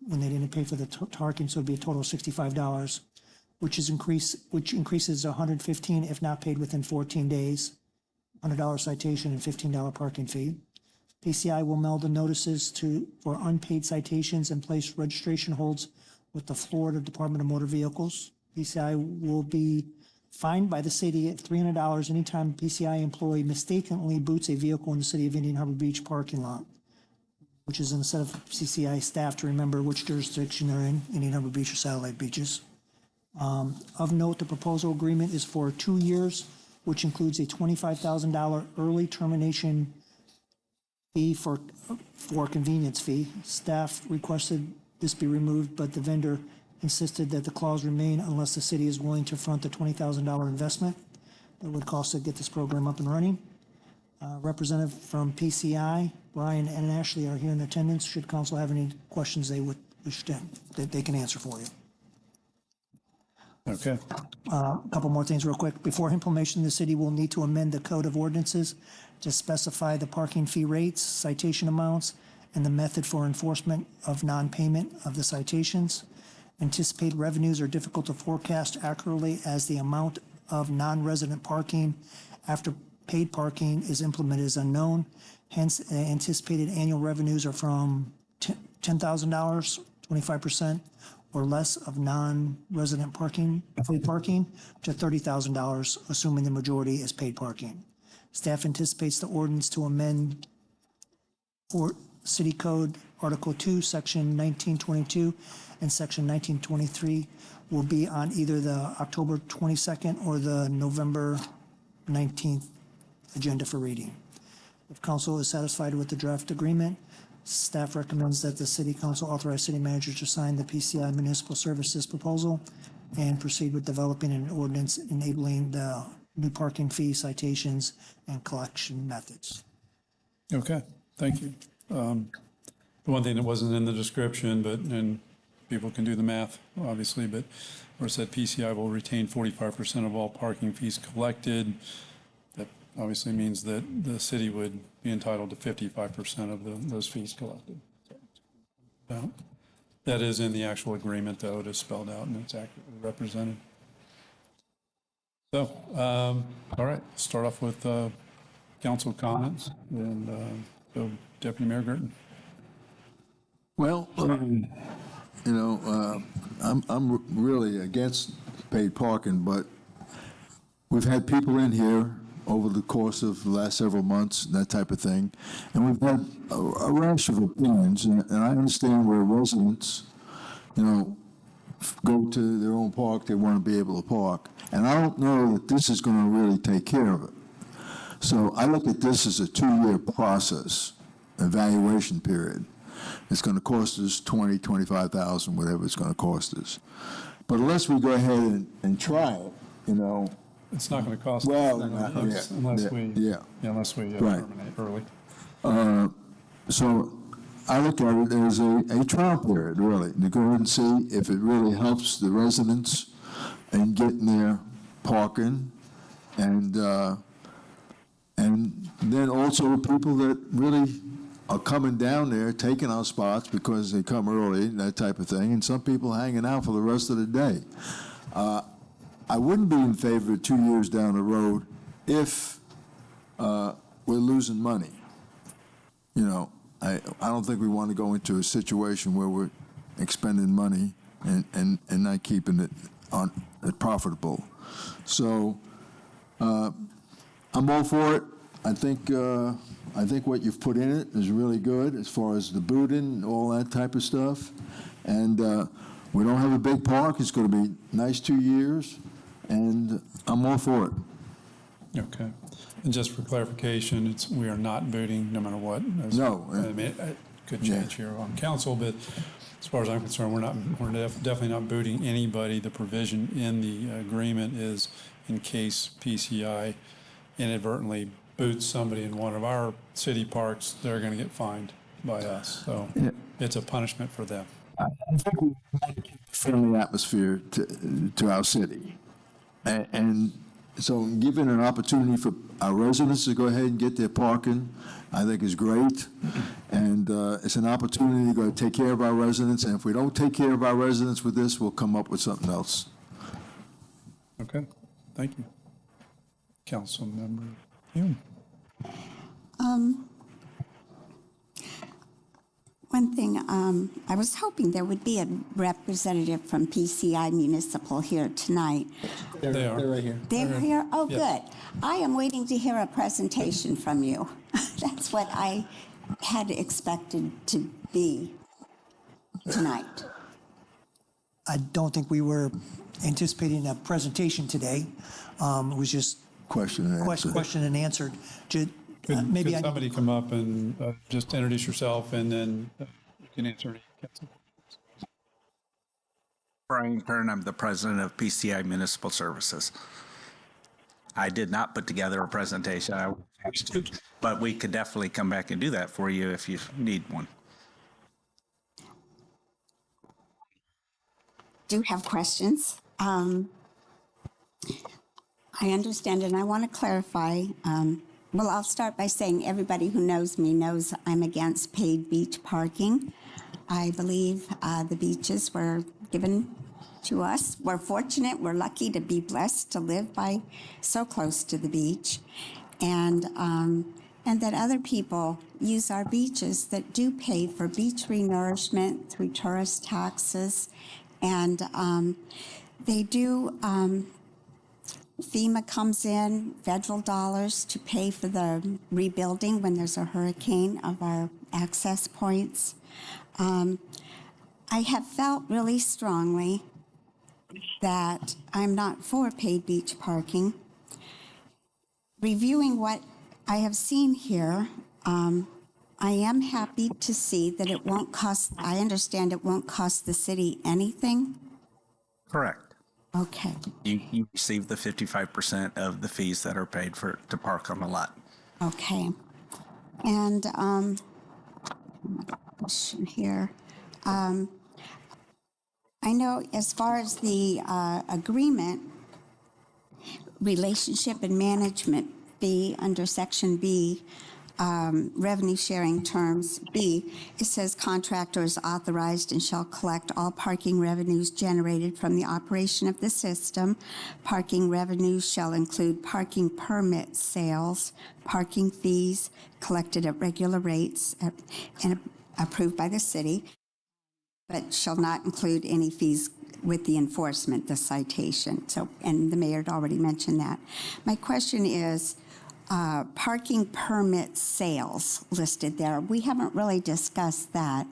when they didn't pay for the parking, so it'd be a total of $65, which increases $115 if not paid within 14 days, $100 citation and $15 parking fee. PCI will mail the notices for unpaid citations and place registration holds with the Florida Department of Motor Vehicles. PCI will be fined by the city at $300 anytime a PCI employee mistakenly boots a vehicle in the city of Indian Harbor Beach parking lot, which is a set of CCI staff to remember which jurisdiction they're in, Indian Harbor Beach or Satellite Beaches. Of note, the proposal agreement is for 2 years, which includes a $25,000 early termination fee for convenience fee. Staff requested this be removed, but the vendor insisted that the clause remain unless the city is willing to front the $20,000 investment that would cost to get this program up and running. Representative from PCI, Brian and Ashley, are here in attendance. Should council have any questions they would wish to, that they can answer for you. Okay. A couple more things real quick. Before implementation, the city will need to amend the Code of Ordinances to specify the parking fee rates, citation amounts, and the method for enforcement of non-payment of the citations. Anticipated revenues are difficult to forecast accurately as the amount of non-resident parking after paid parking is implemented is unknown. Hence, anticipated annual revenues are from $10,000, 25% or less of non-resident parking, paid parking, to $30,000, assuming the majority is paid parking. Staff anticipates the ordinance to amend City Code Article 2, Section 1922 and Section 1923 will be on either the October 22nd or the November 19th agenda for reading. If council is satisfied with the draft agreement, staff recommends that the city council authorize city manager to sign the PCI Municipal Services proposal and proceed with developing an ordinance enabling the new parking fee citations and collection methods. Okay, thank you. The one thing that wasn't in the description, and people can do the math, obviously, but where it said PCI will retain 45% of all parking fees collected, that obviously means that the city would be entitled to 55% of those fees collected. So, that is in the actual agreement, though. It is spelled out and it's accurately represented. So, all right, start off with council comments, and so Deputy Mayor Gerton. Well, I'm really against paid parking, but we've had people in here over the course of the last several months, that type of thing, and we've had a rash of opinions, and I understand where residents, go to their own park, they want to be able to park. And I don't know that this is going to really take care of it. So I look at this as a 2-year process, evaluation period. It's going to cost us $20,000, $25,000, whatever it's going to cost us. But unless we go ahead and try it, you know. It's not going to cost Well, us unless we Right. terminate early. So I look at it as a trial period, really, to go and see if it really helps the residents in getting their parking, and then also people that really are coming down there, taking our spots because they come early, that type of thing, and some people hanging out for the rest of the day. I wouldn't be in favor of 2 years down the road if we're losing money. You know, I don't think we want to go into a situation where we're expending money and not keeping it profitable. So I'm all for it. I think what you've put in it is really good as far as the booting, all that type of stuff. And we don't have a big park. It's going to be nice 2 years, and I'm all for it. Okay. And just for clarification, we are not booting no matter what. No. I mean, it could change here on council, but as far as I'm concerned, we're definitely not booting anybody. The provision in the agreement is in case PCI inadvertently boots somebody in one of our city parks, they're going to get fined by us. So it's a punishment for them. I think we want to keep a friendly atmosphere to our city. And so giving an opportunity for our residents to go ahead and get their parking, I think is great. And it's an opportunity to go take care of our residents. And if we don't take care of our residents with this, we'll come up with something else. Okay. Thank you. Councilmember Hume. One thing, I was hoping there would be a representative from PCI Municipal here tonight. They're right here. They're here? Oh, Yes. good. I am waiting to hear a presentation from you. That's what I had expected to be tonight. I don't think we were anticipating a presentation today. It was just Question and answer. Could somebody come up and just introduce yourself, and then you can answer any council questions. Brian Kern, I'm the president of PCI Municipal Services. I did not put together a presentation, but we could definitely come back and do that for you if you need one. Do have questions. I understand, and I want to clarify. Well, I'll start by saying everybody who knows me knows I'm against paid beach parking. I believe the beaches were given to us. We're fortunate, we're lucky to be blessed to live by so close to the beach, and that other people use our beaches that do pay for beach renourishment through tourist taxes, and they do. FEMA comes in, federal dollars, to pay for the rebuilding when there's a hurricane of our access points. I have felt really strongly that I'm not for paid beach parking. Reviewing what I have seen here, I am happy to see that it won't cost, I understand it won't cost the city anything. Correct. Okay. You receive the 55% of the fees that are paid to park on the lot. Okay. And question here. I know as far as the agreement, relationship and management fee under Section B, revenue sharing terms, B, it says contractor is authorized and shall collect all parking revenues generated from the operation of the system. Parking revenues shall include parking permit sales, parking fees collected at regular rates and approved by the city, but shall not include any fees with the enforcement, the citation. So, and the mayor had already mentioned that. My question is, parking permit sales listed there. We haven't really discussed that.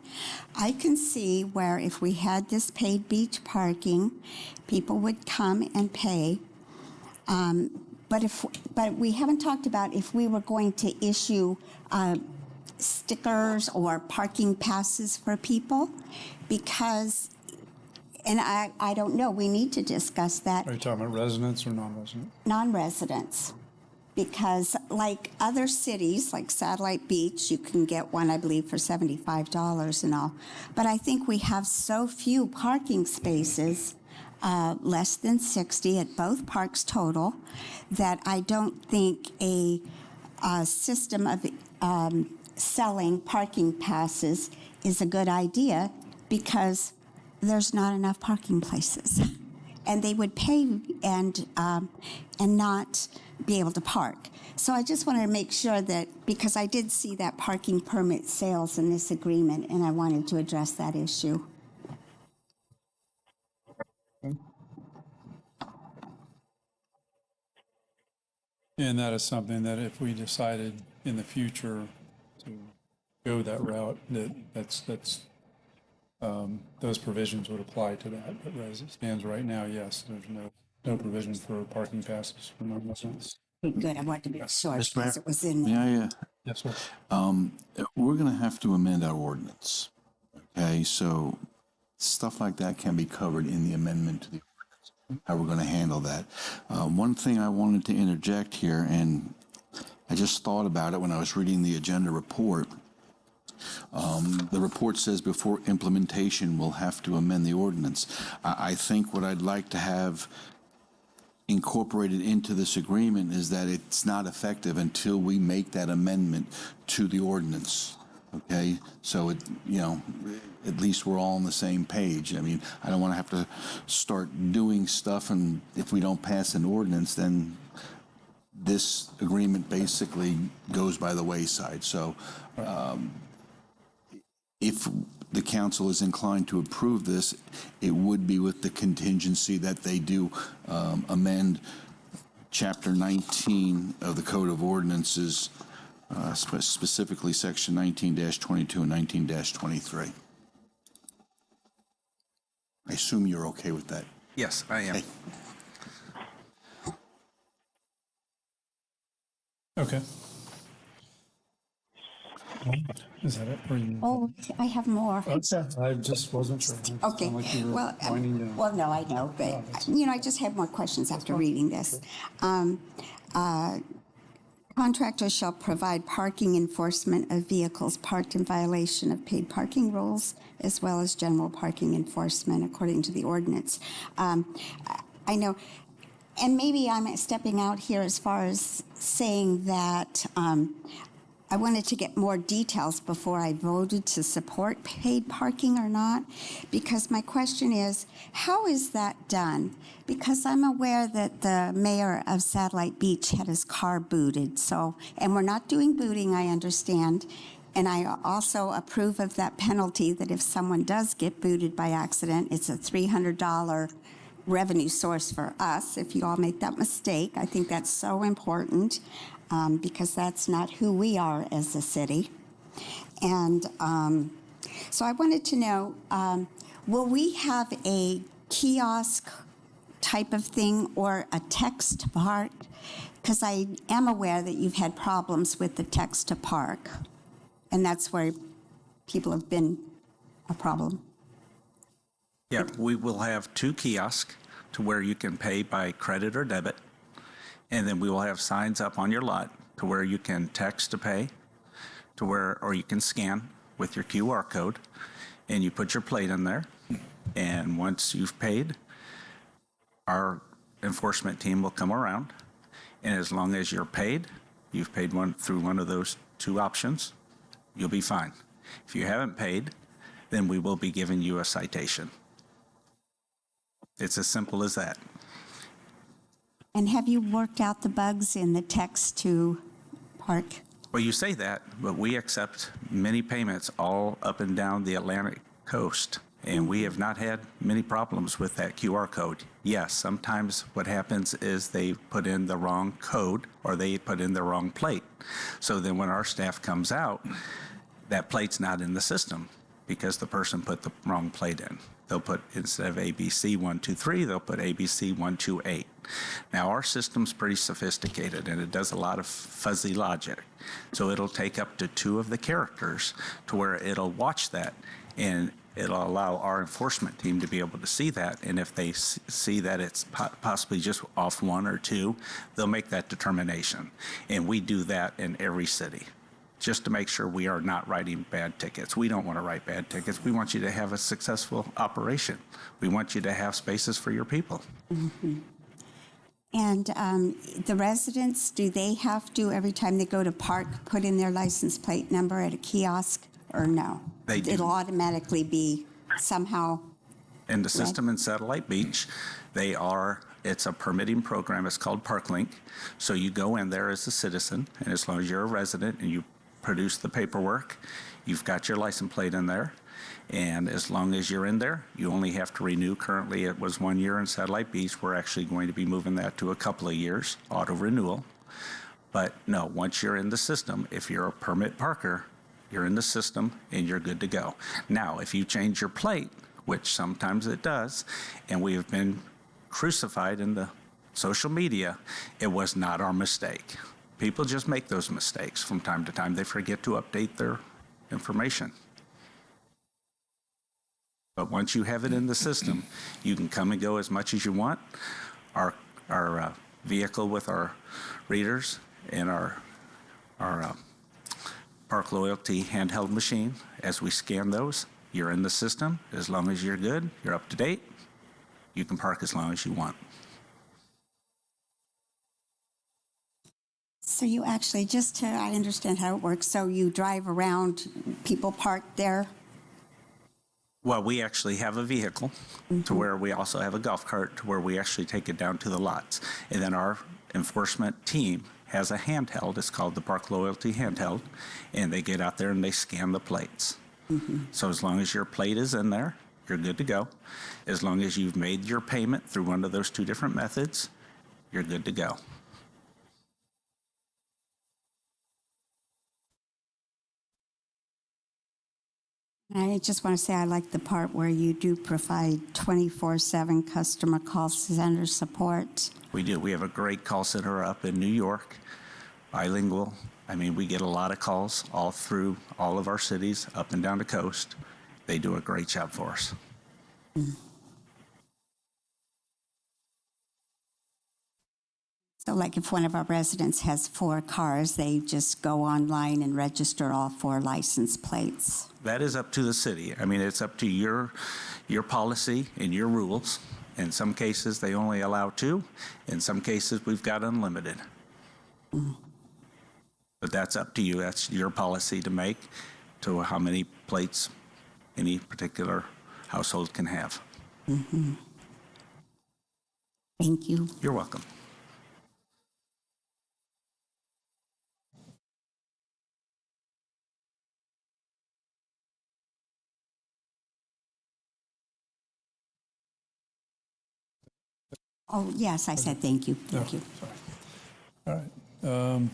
I can see where if we had this paid beach parking, people would come and pay. But we haven't talked about if we were going to issue stickers or parking passes for people, because, and I don't know, we need to discuss that. Are you talking about residents or non-residents? Non-residents. Because like other cities, like Satellite Beach, you can get one, I believe, for $75 and all. But I think we have so few parking spaces, less than 60 at both parks total, that I don't think a system of selling parking passes is a good idea, because there's not enough parking places. And they would pay and not be able to park. So I just wanted to make sure that, because I did see that parking permit sales in this agreement, and I wanted to address that issue. And that is something that if we decided in the future to go that route, those provisions would apply to that. But as it stands right now, yes, there's no provision for parking passes for non-residents. Good, I wanted to be sure Mr. Mayor? because it was in there. Yeah. Yes, sir. We're going to have to amend our ordinance. Okay, so stuff like that can be covered in the amendment to the ordinance, how we're going to handle that. One thing I wanted to interject here, and I just thought about it when I was reading the agenda report. The report says before implementation, we'll have to amend the ordinance. I think what I'd like to have incorporated into this agreement is that it's not effective until we make that amendment to the ordinance. Okay, so at least we're all on the same page. I mean, I don't want to have to start doing stuff, and if we don't pass an ordinance, then this agreement basically goes by the wayside. So if the council is inclined to approve this, it would be with the contingency that they do amend Chapter 19 of the Code of Ordinances, specifically Section 19-22 and 19-23. I assume you're okay with that. Yes, I am. Okay. Is that it? Oh, I have more. Okay. I just wasn't sure. Okay, Like you were winding down. well, no, I know, but, I just have more questions after reading this. Contractors shall provide parking enforcement of vehicles parked in violation of paid parking rules, as well as general parking enforcement according to the ordinance. I know, and maybe I'm stepping out here as far as saying that I wanted to get more details before I voted to support paid parking or not, because my question is, how is that done? Because I'm aware that the mayor of Satellite Beach had his car booted, and we're not doing booting, I understand, and I also approve of that penalty that if someone does get booted by accident, it's a $300 revenue source for us if you all make that mistake. I think that's so important. Because that's not who we are as a city. And so I wanted to know, will we have a kiosk type of thing or a text to park? Because I am aware that you've had problems with the text to park, and that's where people have been a problem. Yeah, we will have 2 kiosks to where you can pay by credit or debit. And then we will have signs up on your lot to where you can text to pay, or you can scan with your QR code, and you put your plate in there. And once you've paid, our enforcement team will come around. And as long as you've paid through one of those 2 options, you'll be fine. If you haven't paid, then we will be giving you a citation. It's as simple as that. And have you worked out the bugs in the text to park? Well, you say that, but we accept many payments all up and down the Atlantic coast, And we have not had many problems with that QR code. Yes, sometimes what happens is they put in the wrong code or they put in the wrong plate. So then when our staff comes out, that plate's not in the system because the person put the wrong plate in. They'll put, instead of ABC 123, they'll put ABC 128. Now, our system's pretty sophisticated, and it does a lot of fuzzy logic. So it'll take up to 2 of the characters to where it'll watch that, and it'll allow our enforcement team to be able to see that. And if they see that it's possibly just off 1 or 2, they'll make that determination. And we do that in every city, just to make sure we are not writing bad tickets. We don't want to write bad tickets. We want you to have a successful operation. We want you to have spaces for your people. Mm-hmm. And the residents, do they have to, every time they go to park, put in their license plate number at a kiosk, or no? They do. It'll automatically be somehow. In the system in Satellite Beach, it's a permitting program. It's called ParkLink. So you go in there as a citizen, and as long as you're a resident and you produce the paperwork, you've got your license plate in there. And as long as you're in there, you only have to renew. Currently, it was 1 year in Satellite Beach. We're actually going to be moving that to a couple of years, auto renewal. But no, once you're in the system, if you're a permit parker, you're in the system and you're good to go. Now, if you change your plate, which sometimes it does, and we have been crucified in the social media, it was not our mistake. People just make those mistakes from time to time. They forget to update their information. But once you have it in the system, you can come and go as much as you want. Our vehicle with our readers and our Park Loyalty handheld machine, as we scan those, you're in the system. As long as you're good, you're up to date, you can park as long as you want. So you actually, I understand how it works, so you drive around, people park there? Well, we actually have a vehicle to where we also have a golf cart to where we actually take it down to the lots. And then our enforcement team has a handheld. It's called the Park Loyalty handheld. And they get out there and they scan the plates. So as long as your plate is in there, you're good to go. As long as you've made your payment through one of those 2 different methods, you're good to go. I just want to say I like the part where you do provide 24/7 customer call center support. We do. We have a great call center up in New York, bilingual. I mean, we get a lot of calls all through all of our cities, up and down the coast. They do a great job for us. So like if one of our residents has 4 cars, they just go online and register all 4 license plates. That is up to the city. I mean, it's up to your policy and your rules. In some cases, they only allow 2. In some cases, we've got unlimited. But that's up to you. That's your policy to make to how many plates any particular household can have. Thank you. You're welcome. Oh, yes, I said thank you. Thank you. Sorry. All right.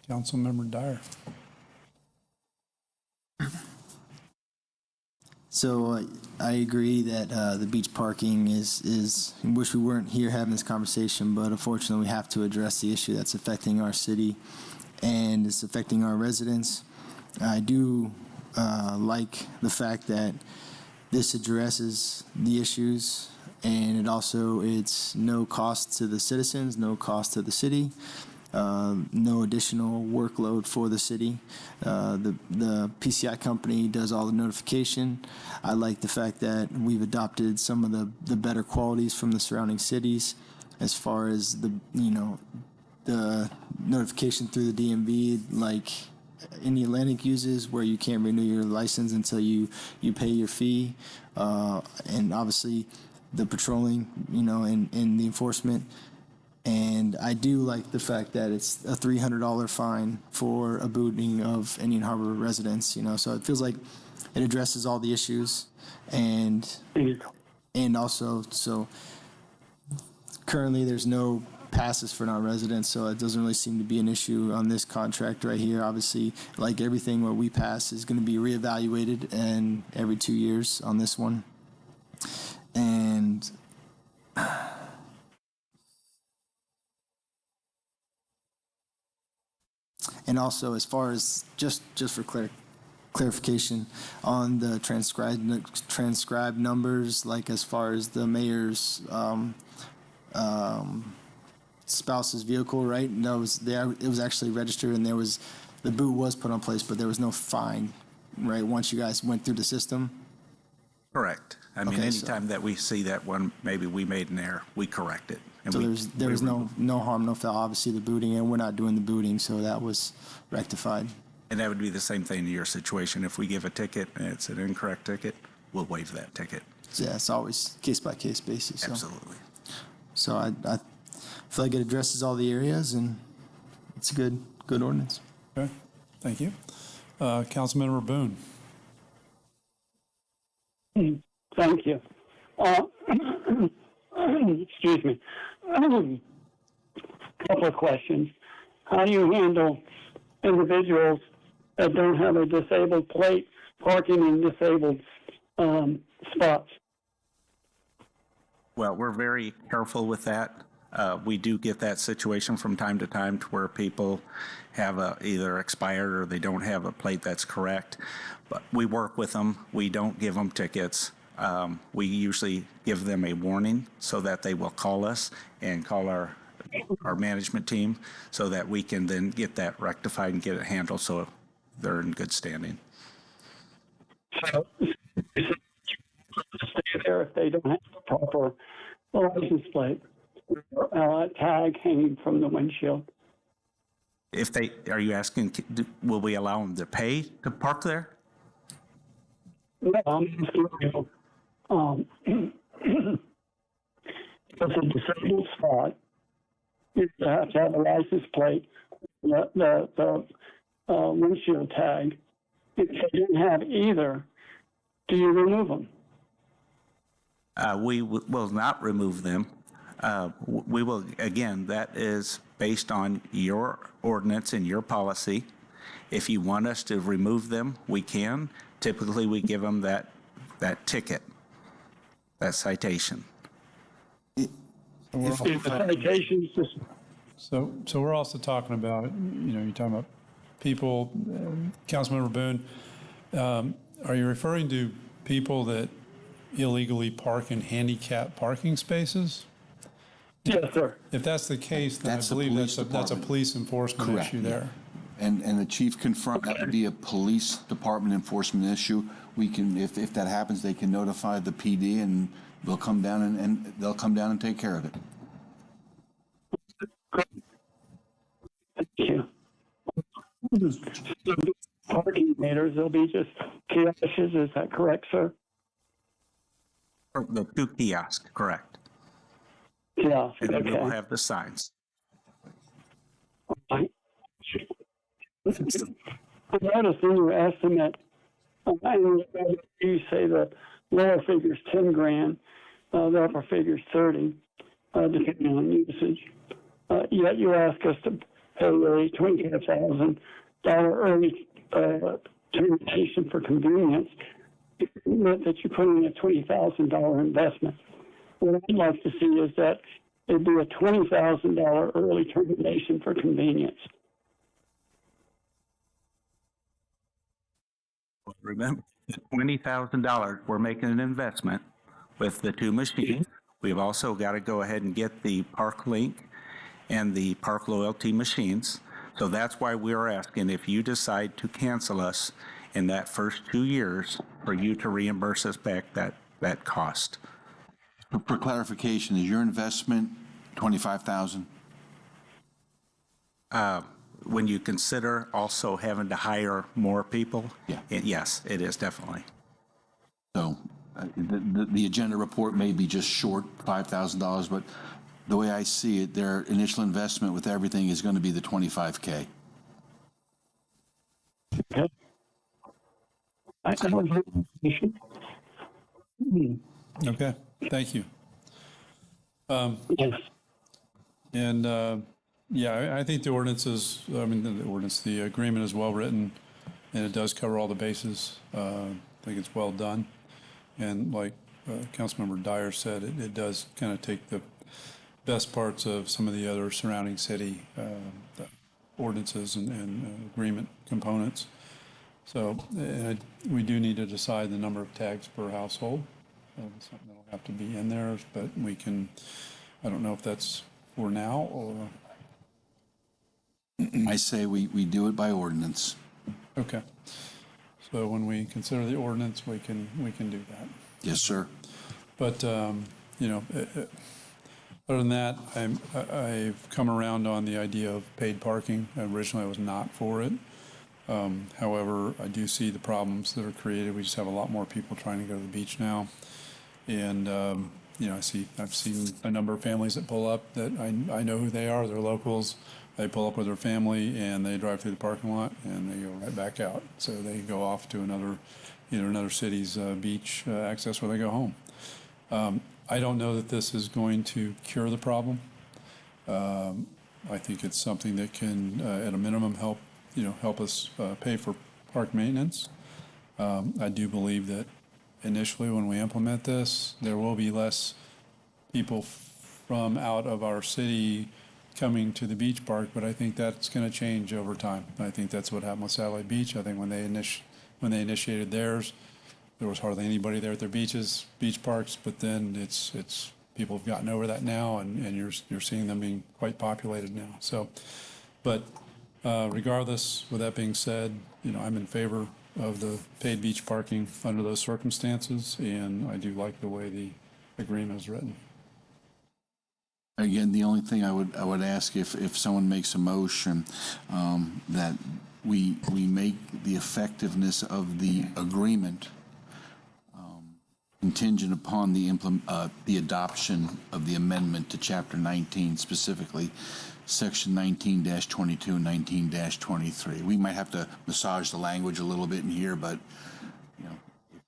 Councilmember Dyer. So I agree that the beach parking is, I wish we weren't here having this conversation, but unfortunately we have to address the issue that's affecting our city and it's affecting our residents. I do like the fact that this addresses the issues, and it's no cost to the citizens, no cost to the city. No additional workload for the city. The PCI company does all the notification. I like the fact that we've adopted some of the better qualities from the surrounding cities as far as the notification through the DMV, like Indian Atlantic uses, where you can't renew your license until you pay your fee. And obviously the patrolling, and the enforcement. And I do like the fact that it's a $300 fine for a booting of Indian Harbor residents, so it feels like it addresses all the issues. And also, so currently there's no passes for non-residents, so it doesn't really seem to be an issue on this contract right here. Obviously, like everything where we pass is going to be reevaluated and every 2 years on this one. And also, as far as just for clarification on the transcribed numbers, like as far as the mayor's spouse's vehicle, right? And that was there. It was actually registered, and the boot was put on place, but there was no fine, right? Once you guys went through the system. Correct. I mean, Okay, anytime that we see that one, maybe we made an error, we correct it. And So there was no harm, no foul. Obviously, the booting, and we're not doing the booting, so that was rectified. And that would be the same thing in your situation. If we give a ticket and it's an incorrect ticket, we'll waive that ticket. Yeah, it's always case by case basis. So. Absolutely. So I feel like it addresses all the areas, and it's a good ordinance. Okay, thank you. Councilmember Boone. Thank you. Excuse me. Couple of questions. How do you handle individuals that don't have a disabled plate parking in disabled spots? Well, we're very careful with that. We do get that situation from time to time to where people have either expired or they don't have a plate that's correct. But we work with them. We don't give them tickets. We usually give them a warning so that they will call us and call our management team so that we can then get that rectified and get it handled so they're in good standing. So, stay there if they don't have the proper license plate or tag hanging from the windshield. Are you asking, will we allow them to pay to park there? No, I'm asking you, it's a disabled spot. You have to have a license plate, the windshield tag. If you don't have either, do you remove them? We will not remove them. We will, again, that is based on your ordinance and your policy. If you want us to remove them, we can. Typically, we give them that ticket, that citation. So we're also talking about, you're talking about people, Councilmember Boone, are you referring to people that illegally park in handicap parking spaces? Yes, sir. If that's the case, then I believe that's a police enforcement issue there. And the chief confirmed that would be a police department enforcement issue. We can, if that happens, they can notify the PD and they'll come down and they'll come down and take care of it. Thank you. Parking meters, they'll be just kiosks, is that correct, sir? The 2 kiosks, correct. Yeah. And then Okay. we'll have the signs. I noticed in your estimate, you say the lower figure's 10 grand, the upper figure's 30, depending on usage. Yet you ask us to pay a $25,000 early termination for convenience. That you put in a $20,000 investment. What I'd like to see is that it'd be a $20,000 early termination for convenience. Remember, $20,000, we're making an investment with the 2 machines. We've also got to go ahead and get the Park Link and the Park Loyalty machines. So that's why we're asking if you decide to cancel us in that first 2 years for you to reimburse us back that cost. For clarification, is your investment $25,000? When you consider also having to hire more people, Yeah. Yes, it is definitely. So the agenda report may be just short $5,000, but the way I see it, their initial investment with everything is going to be the 25K. Okay. I don't have information. Okay, thank you. Yes. And, yeah, I think the ordinance is, the agreement is well-written, and it does cover all the bases. I think it's well done. And like Councilmember Dyer said, it does kind of take the best parts of some of the other surrounding city ordinances and agreement components. So we do need to decide the number of tags per household. Something that'll have to be in there, but we can, I don't know if that's for now or. I say we do it by ordinance. Okay. So when we consider the ordinance, we can do that. Yes, sir. But, you know, other than that, I've come around on the idea of paid parking. Originally, I was not for it. However, I do see the problems that are created. We just have a lot more people trying to go to the beach now. And, you know, I've seen a number of families that pull up that I know who they are. They're locals. They pull up with their family and they drive through the parking lot and they go right back out. So they go off to another city's beach access where they go home. I don't know that this is going to cure the problem. I think it's something that can, at a minimum, help us pay for park maintenance. I do believe that initially when we implement this, there will be less people from out of our city coming to the beach park, but I think that's going to change over time. I think that's what happened with Satellite Beach. I think when they initiated theirs, there was hardly anybody there at their beach parks, but then it's people have gotten over that now, and you're seeing them being quite populated now. So, but regardless, with that being said, you know, I'm in favor of the paid beach parking under those circumstances, and I do like the way the agreement is written. Again, the only thing I would ask if someone makes a motion that we make the effectiveness of the agreement contingent upon the adoption of the amendment to Chapter 19, specifically Section 19-22 and 19-23. We might have to massage the language a little bit in here, but you know,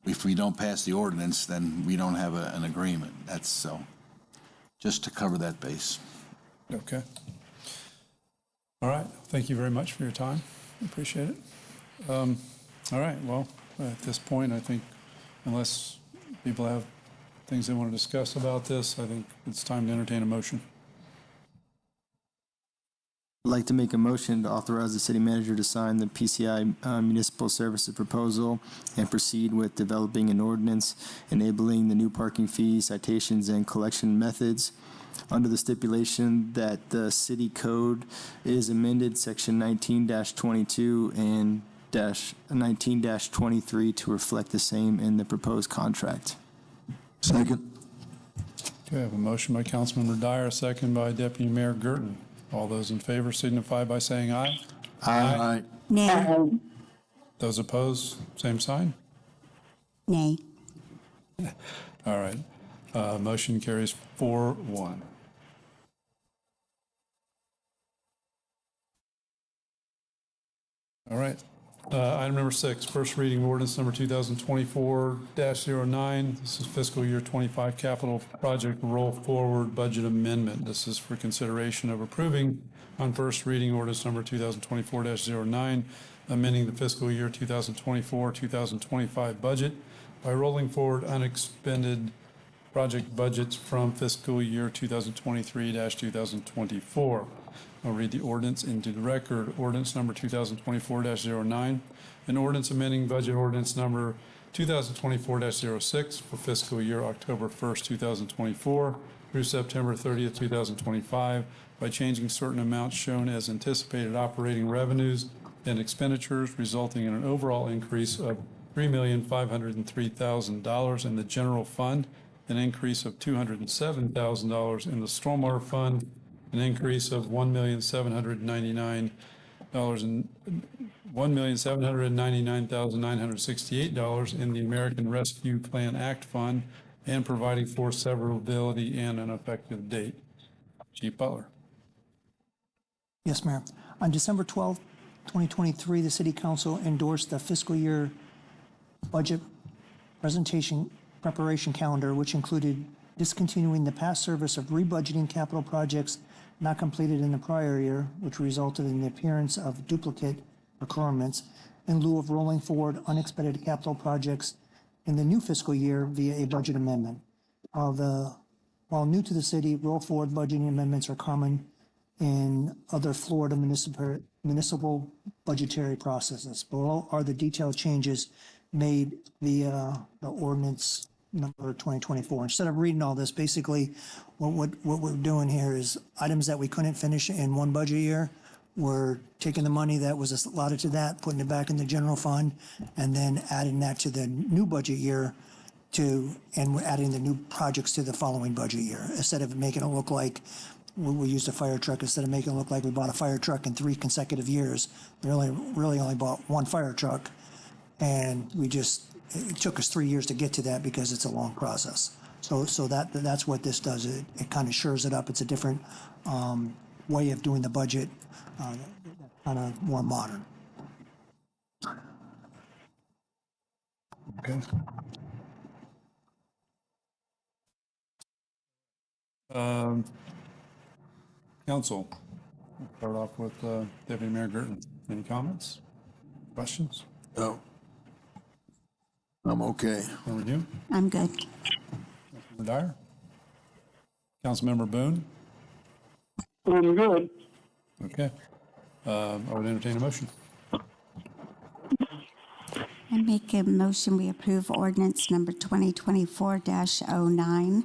if we don't pass the ordinance, then we don't have an agreement. That's so. Just to cover that base. Okay. All right. Thank you very much for your time. Appreciate it. All right. Well, at this point, I think unless people have things they want to discuss about this, I think it's time to entertain a motion. I'd like to make a motion to authorize the city manager to sign the PCI municipal services proposal and proceed with developing an ordinance enabling the new parking fees, citations, and collection methods under the stipulation that the city code is amended section 19-22 and 19-23 to reflect the same in the proposed contract. Second. Okay, I have a motion by Councilmember Dyer, a second by Deputy Mayor Gerton. All those in favor signify by saying aye. Aye. Nay. Those opposed, same sign. Nay. All right. Motion carries 4-1. All right. Item number 6, first reading ordinance number 2024-09. This is fiscal year 25 capital project roll forward budget amendment. This is for consideration of approving on first reading ordinance number 2024-09, amending the fiscal year 2024-2025 budget by rolling forward unexpended project budgets from fiscal year 2023-2024. I'll read the ordinance into the record. Ordinance number 2024-09, an ordinance amending budget ordinance number 2024-06 for fiscal year October 1st, 2024 through September 30th, 2025 by changing certain amounts shown as anticipated operating revenues and expenditures, resulting in an overall increase of $3,503,000 in the general fund, an increase of $207,000 in the stormwater fund, an increase of $1,799,968 in the American Rescue Plan Act Fund, and providing for severability and an effective date. Chief Butler. Yes, Mayor. On December 12th, 2023, the City Council endorsed the fiscal year budget preparation calendar, which included discontinuing the past service of rebudgeting capital projects not completed in the prior year, which resulted in the appearance of duplicate requirements, in lieu of rolling forward unexpected capital projects in the new fiscal year via a budget amendment. While new to the city, roll forward budgeting amendments are common in other Florida municipal budgetary processes. Below are the detailed changes made via the ordinance number 2024. Instead of reading all this, basically what we're doing here is items that we couldn't finish in one budget year, we're taking the money that was allotted to that, putting it back in the general fund, and then adding that to the new budget year and we're adding the new projects to the following budget year. Instead of making it look like we used a fire truck, instead of making it look like we bought a fire truck in 3 consecutive years, we really only bought one fire truck. And it took us 3 years to get to that because it's a long process. So that's what this does. It kind of shores it up. It's a different way of doing the budget, kind of more modern. Okay. Council, we'll start off with Deputy Mayor Gerton. Any comments, questions? No. I'm okay. Member Hume? I'm good. Councilmember Dyer? Councilmember Boone? I'm good. Okay. I would entertain a motion. I make a motion we approve ordinance number 2024-09,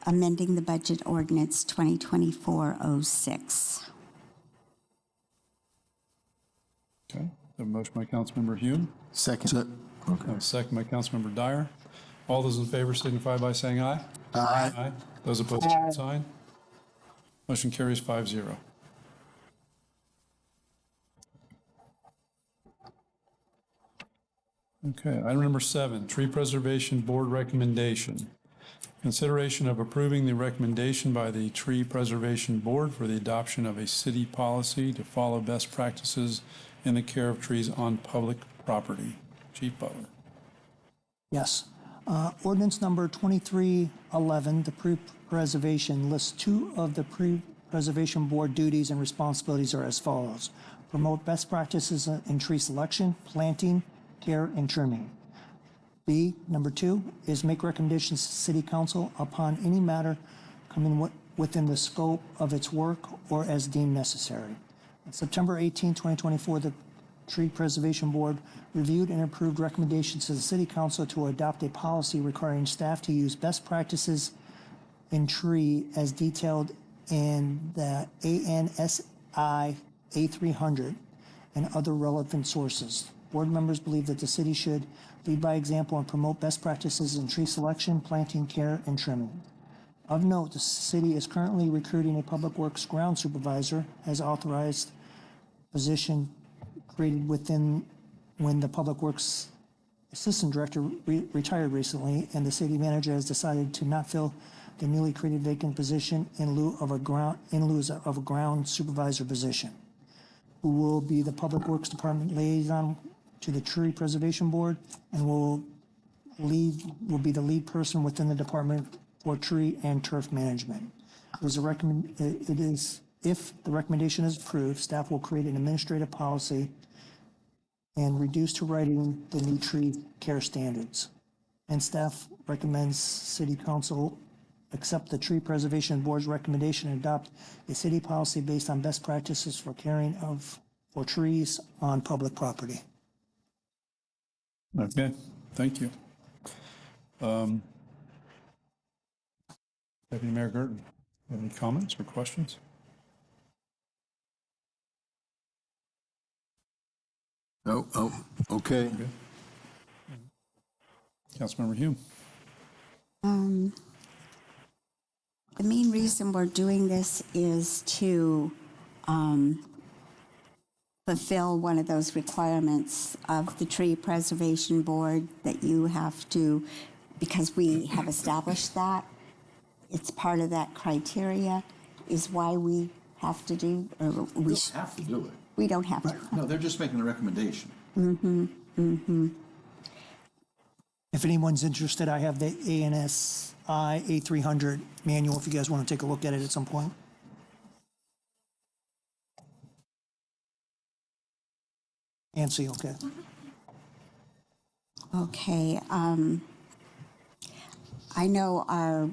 amending the budget ordinance 2024-06. Okay. A motion by Councilmember Hume. Second. Second by Councilmember Dyer. All those in favor signify by saying aye. Aye. Aye. Those opposed, same sign. Motion carries 5-0. Okay, item number 7, Tree Preservation Board recommendation. Consideration of approving the recommendation by the Tree Preservation Board for the adoption of a city policy to follow best practices in the care of trees on public property. Chief Butler. Yes. Ordinance number 2311, the pre-preservation, lists 2 of the pre-preservation board duties and responsibilities are as follows. Promote best practices in tree selection, planting, care, and trimming. B, number 2, is make recommendations to City Council upon any matter coming within the scope of its work or as deemed necessary. On September 18, 2024, the Tree Preservation Board reviewed and approved recommendations to the City Council to adopt a policy requiring staff to use best practices in tree as detailed in the ANSI A300 and other relevant sources. Board members believe that the city should lead by example and promote best practices in tree selection, planting, care, and trimming. Of note, the city is currently recruiting a Public Works ground supervisor as authorized position created when the Public Works Assistant Director retired recently, and the city manager has decided to not fill the newly created vacant position in lieu of a ground supervisor position, who will be the Public Works Department liaison to the Tree Preservation Board and will be the lead person within the department for tree and turf management. If the recommendation is approved, staff will create an administrative policy and reduce to writing the new tree care standards. And staff recommends City Council accept the Tree Preservation Board's recommendation and adopt a city policy based on best practices for caring for trees on public property. Okay, thank you. Deputy Mayor Gerton, any comments or questions? Oh, okay. Councilmember Hume. The main reason we're doing this is to fulfill one of those requirements of the Tree Preservation Board that you have to, because we have established that, it's part of that criteria is why we have to do, or we, Have to do it. we don't have to. No, they're just making a recommendation. If anyone's interested, I have the ANSI A300 manual if you guys want to take a look at it at some point. ANSI, okay. Okay, I know I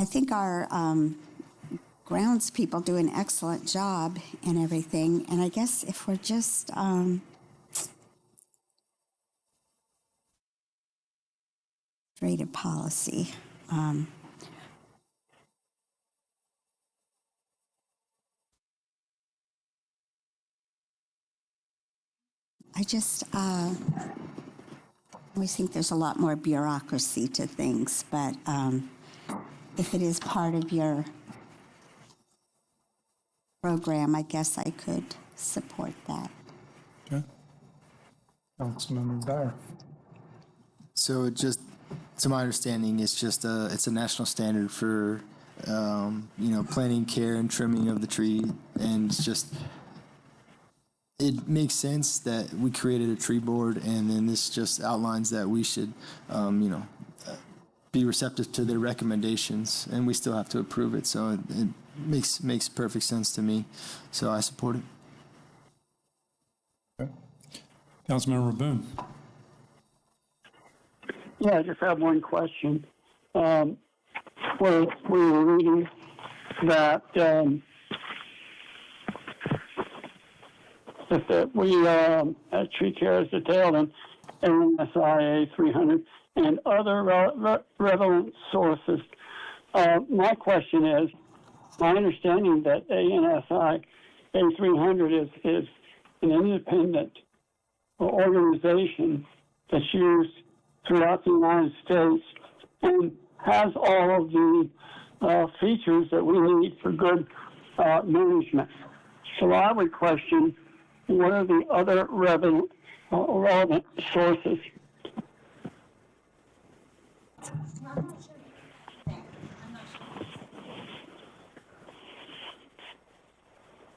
think our grounds people do an excellent job and everything, and I guess if we're just, rated policy, I just always think there's a lot more bureaucracy to things, but if it is part of your program, I guess I could support that. Okay. Councilmember Dyer. So it just, to my understanding, it's just it's a national standard for planting, care, and trimming of the tree, and it's just, it makes sense that we created a tree board, and then this just outlines that we should, be receptive to their recommendations, and we still have to approve it. So it makes perfect sense to me. So I support it. Okay. Councilmember Boone. Yeah, I just have one question. Where we were reading that we tree care is detailed in ANSI 300 and other relevant sources. My question is, my understanding that ANSI A300 is an independent organization that's used throughout the United States and has all of the features that we need for good management. So I would question, what are the other relevant sources?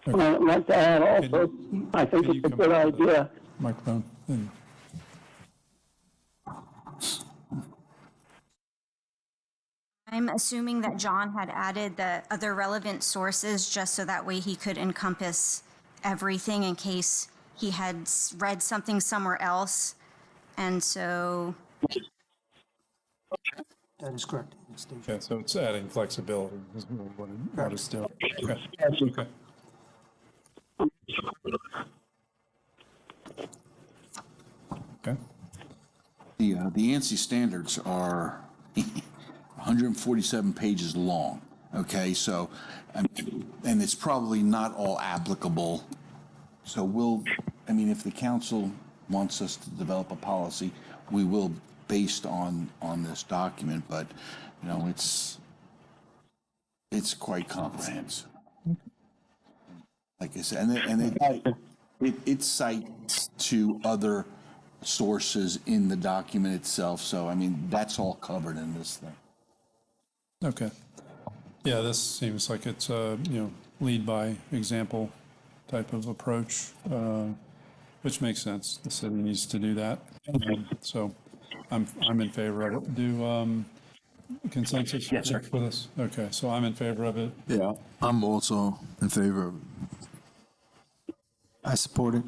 I'd like to add also, I think it's a good idea. Microphone. I'm assuming that John had added the other relevant sources just so that way he could encompass everything in case he had read something somewhere else. And so. That is correct. Okay, so it's adding flexibility is what it's doing. Okay. Okay. Okay. The ANSI standards are 147 pages long. Okay, so, and it's probably not all applicable. So if the council wants us to develop a policy, we will, based on this document, but, it's quite comprehensive. Like I said, it cites to other sources in the document itself. So, that's all covered in this thing. Okay. Yeah, this seems like it's a, lead by example type of approach, which makes sense. The city needs to do that. So I'm in favor of it. Do consensus? Yes, sir. For this? Okay, so I'm in favor of it. Yeah, I'm also in favor of it. I support it.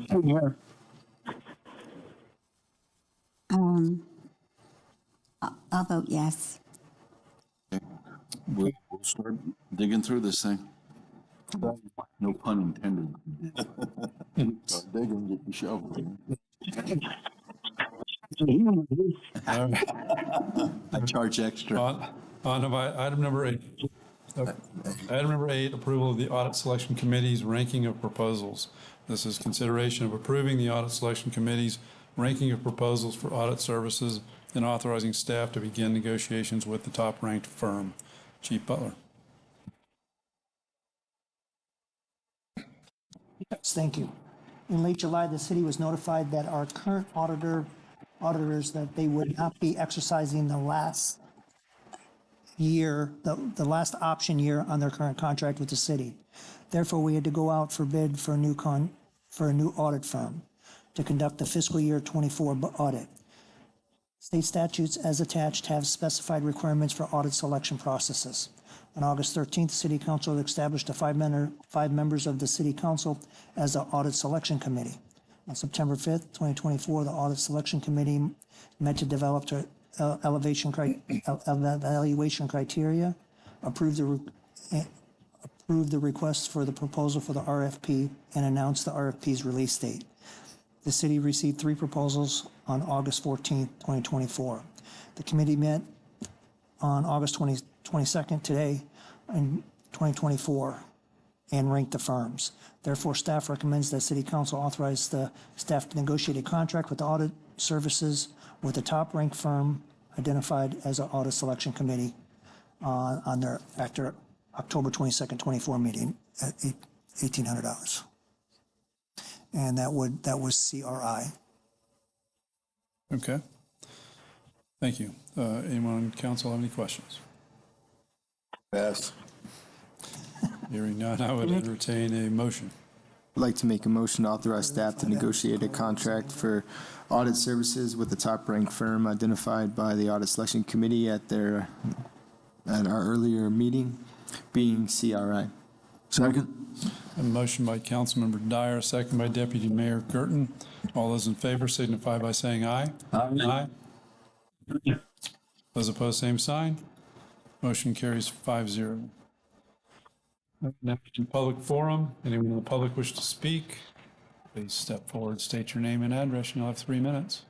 I'll vote yes. We'll start digging through this thing. No pun intended. Start digging, get the shovel. I charge extra. On to item number 8. Item number 8, approval of the Audit Selection Committee's ranking of proposals. This is consideration of approving the Audit Selection Committee's ranking of proposals for audit services and authorizing staff to begin negotiations with the top-ranked firm. Chief Butler. Yes, thank you. In late July, the city was notified that our current auditors, that they would not be exercising the last year, the last option year on their current contract with the city. Therefore, we had to go out for bid for a new audit firm to conduct the fiscal year 24 audit. State statutes as attached have specified requirements for audit selection processes. On August 13th, the City Council established five members of the City Council as the Audit Selection Committee. On September 5th, 2024, the Audit Selection Committee met to develop evaluation criteria, approve the request for the proposal for the RFP, and announce the RFP's release date. The city received 3 proposals on August 14th, 2024. The committee met on August 22nd, today, in 2024, and ranked the firms. Therefore, staff recommends that City Council authorize the staff to negotiate a contract with the audit services with the top-ranked firm identified as an Audit Selection Committee on their after October 22nd, 24 meeting at $1,800. And that was CRI. Okay. Thank you. Anyone on council have any questions? Pass. Hearing none, I would entertain a motion. I'd like to make a motion to authorize staff to negotiate a contract for audit services with the top-ranked firm identified by the Audit Selection Committee at our earlier meeting, being CRI. Second. A motion by Councilmember Dyer, second by Deputy Mayor Gerton. All those in favor signify by saying aye. Aye. Aye. Those opposed, same sign. Motion carries 5-0. Next, in public forum, anyone in the public wish to speak, please step forward, state your name and address, and you'll have 3 minutes.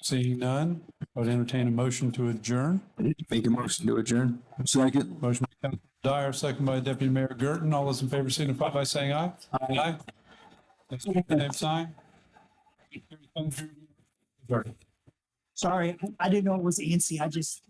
Seeing none, I would entertain a motion to adjourn. Make a motion to adjourn. Second. Motion by Councilman Dyer, second by Deputy Mayor Gerton. All those in favor signify by saying aye. Aye. Same sign. Sorry, I didn't know it was Ansi. I just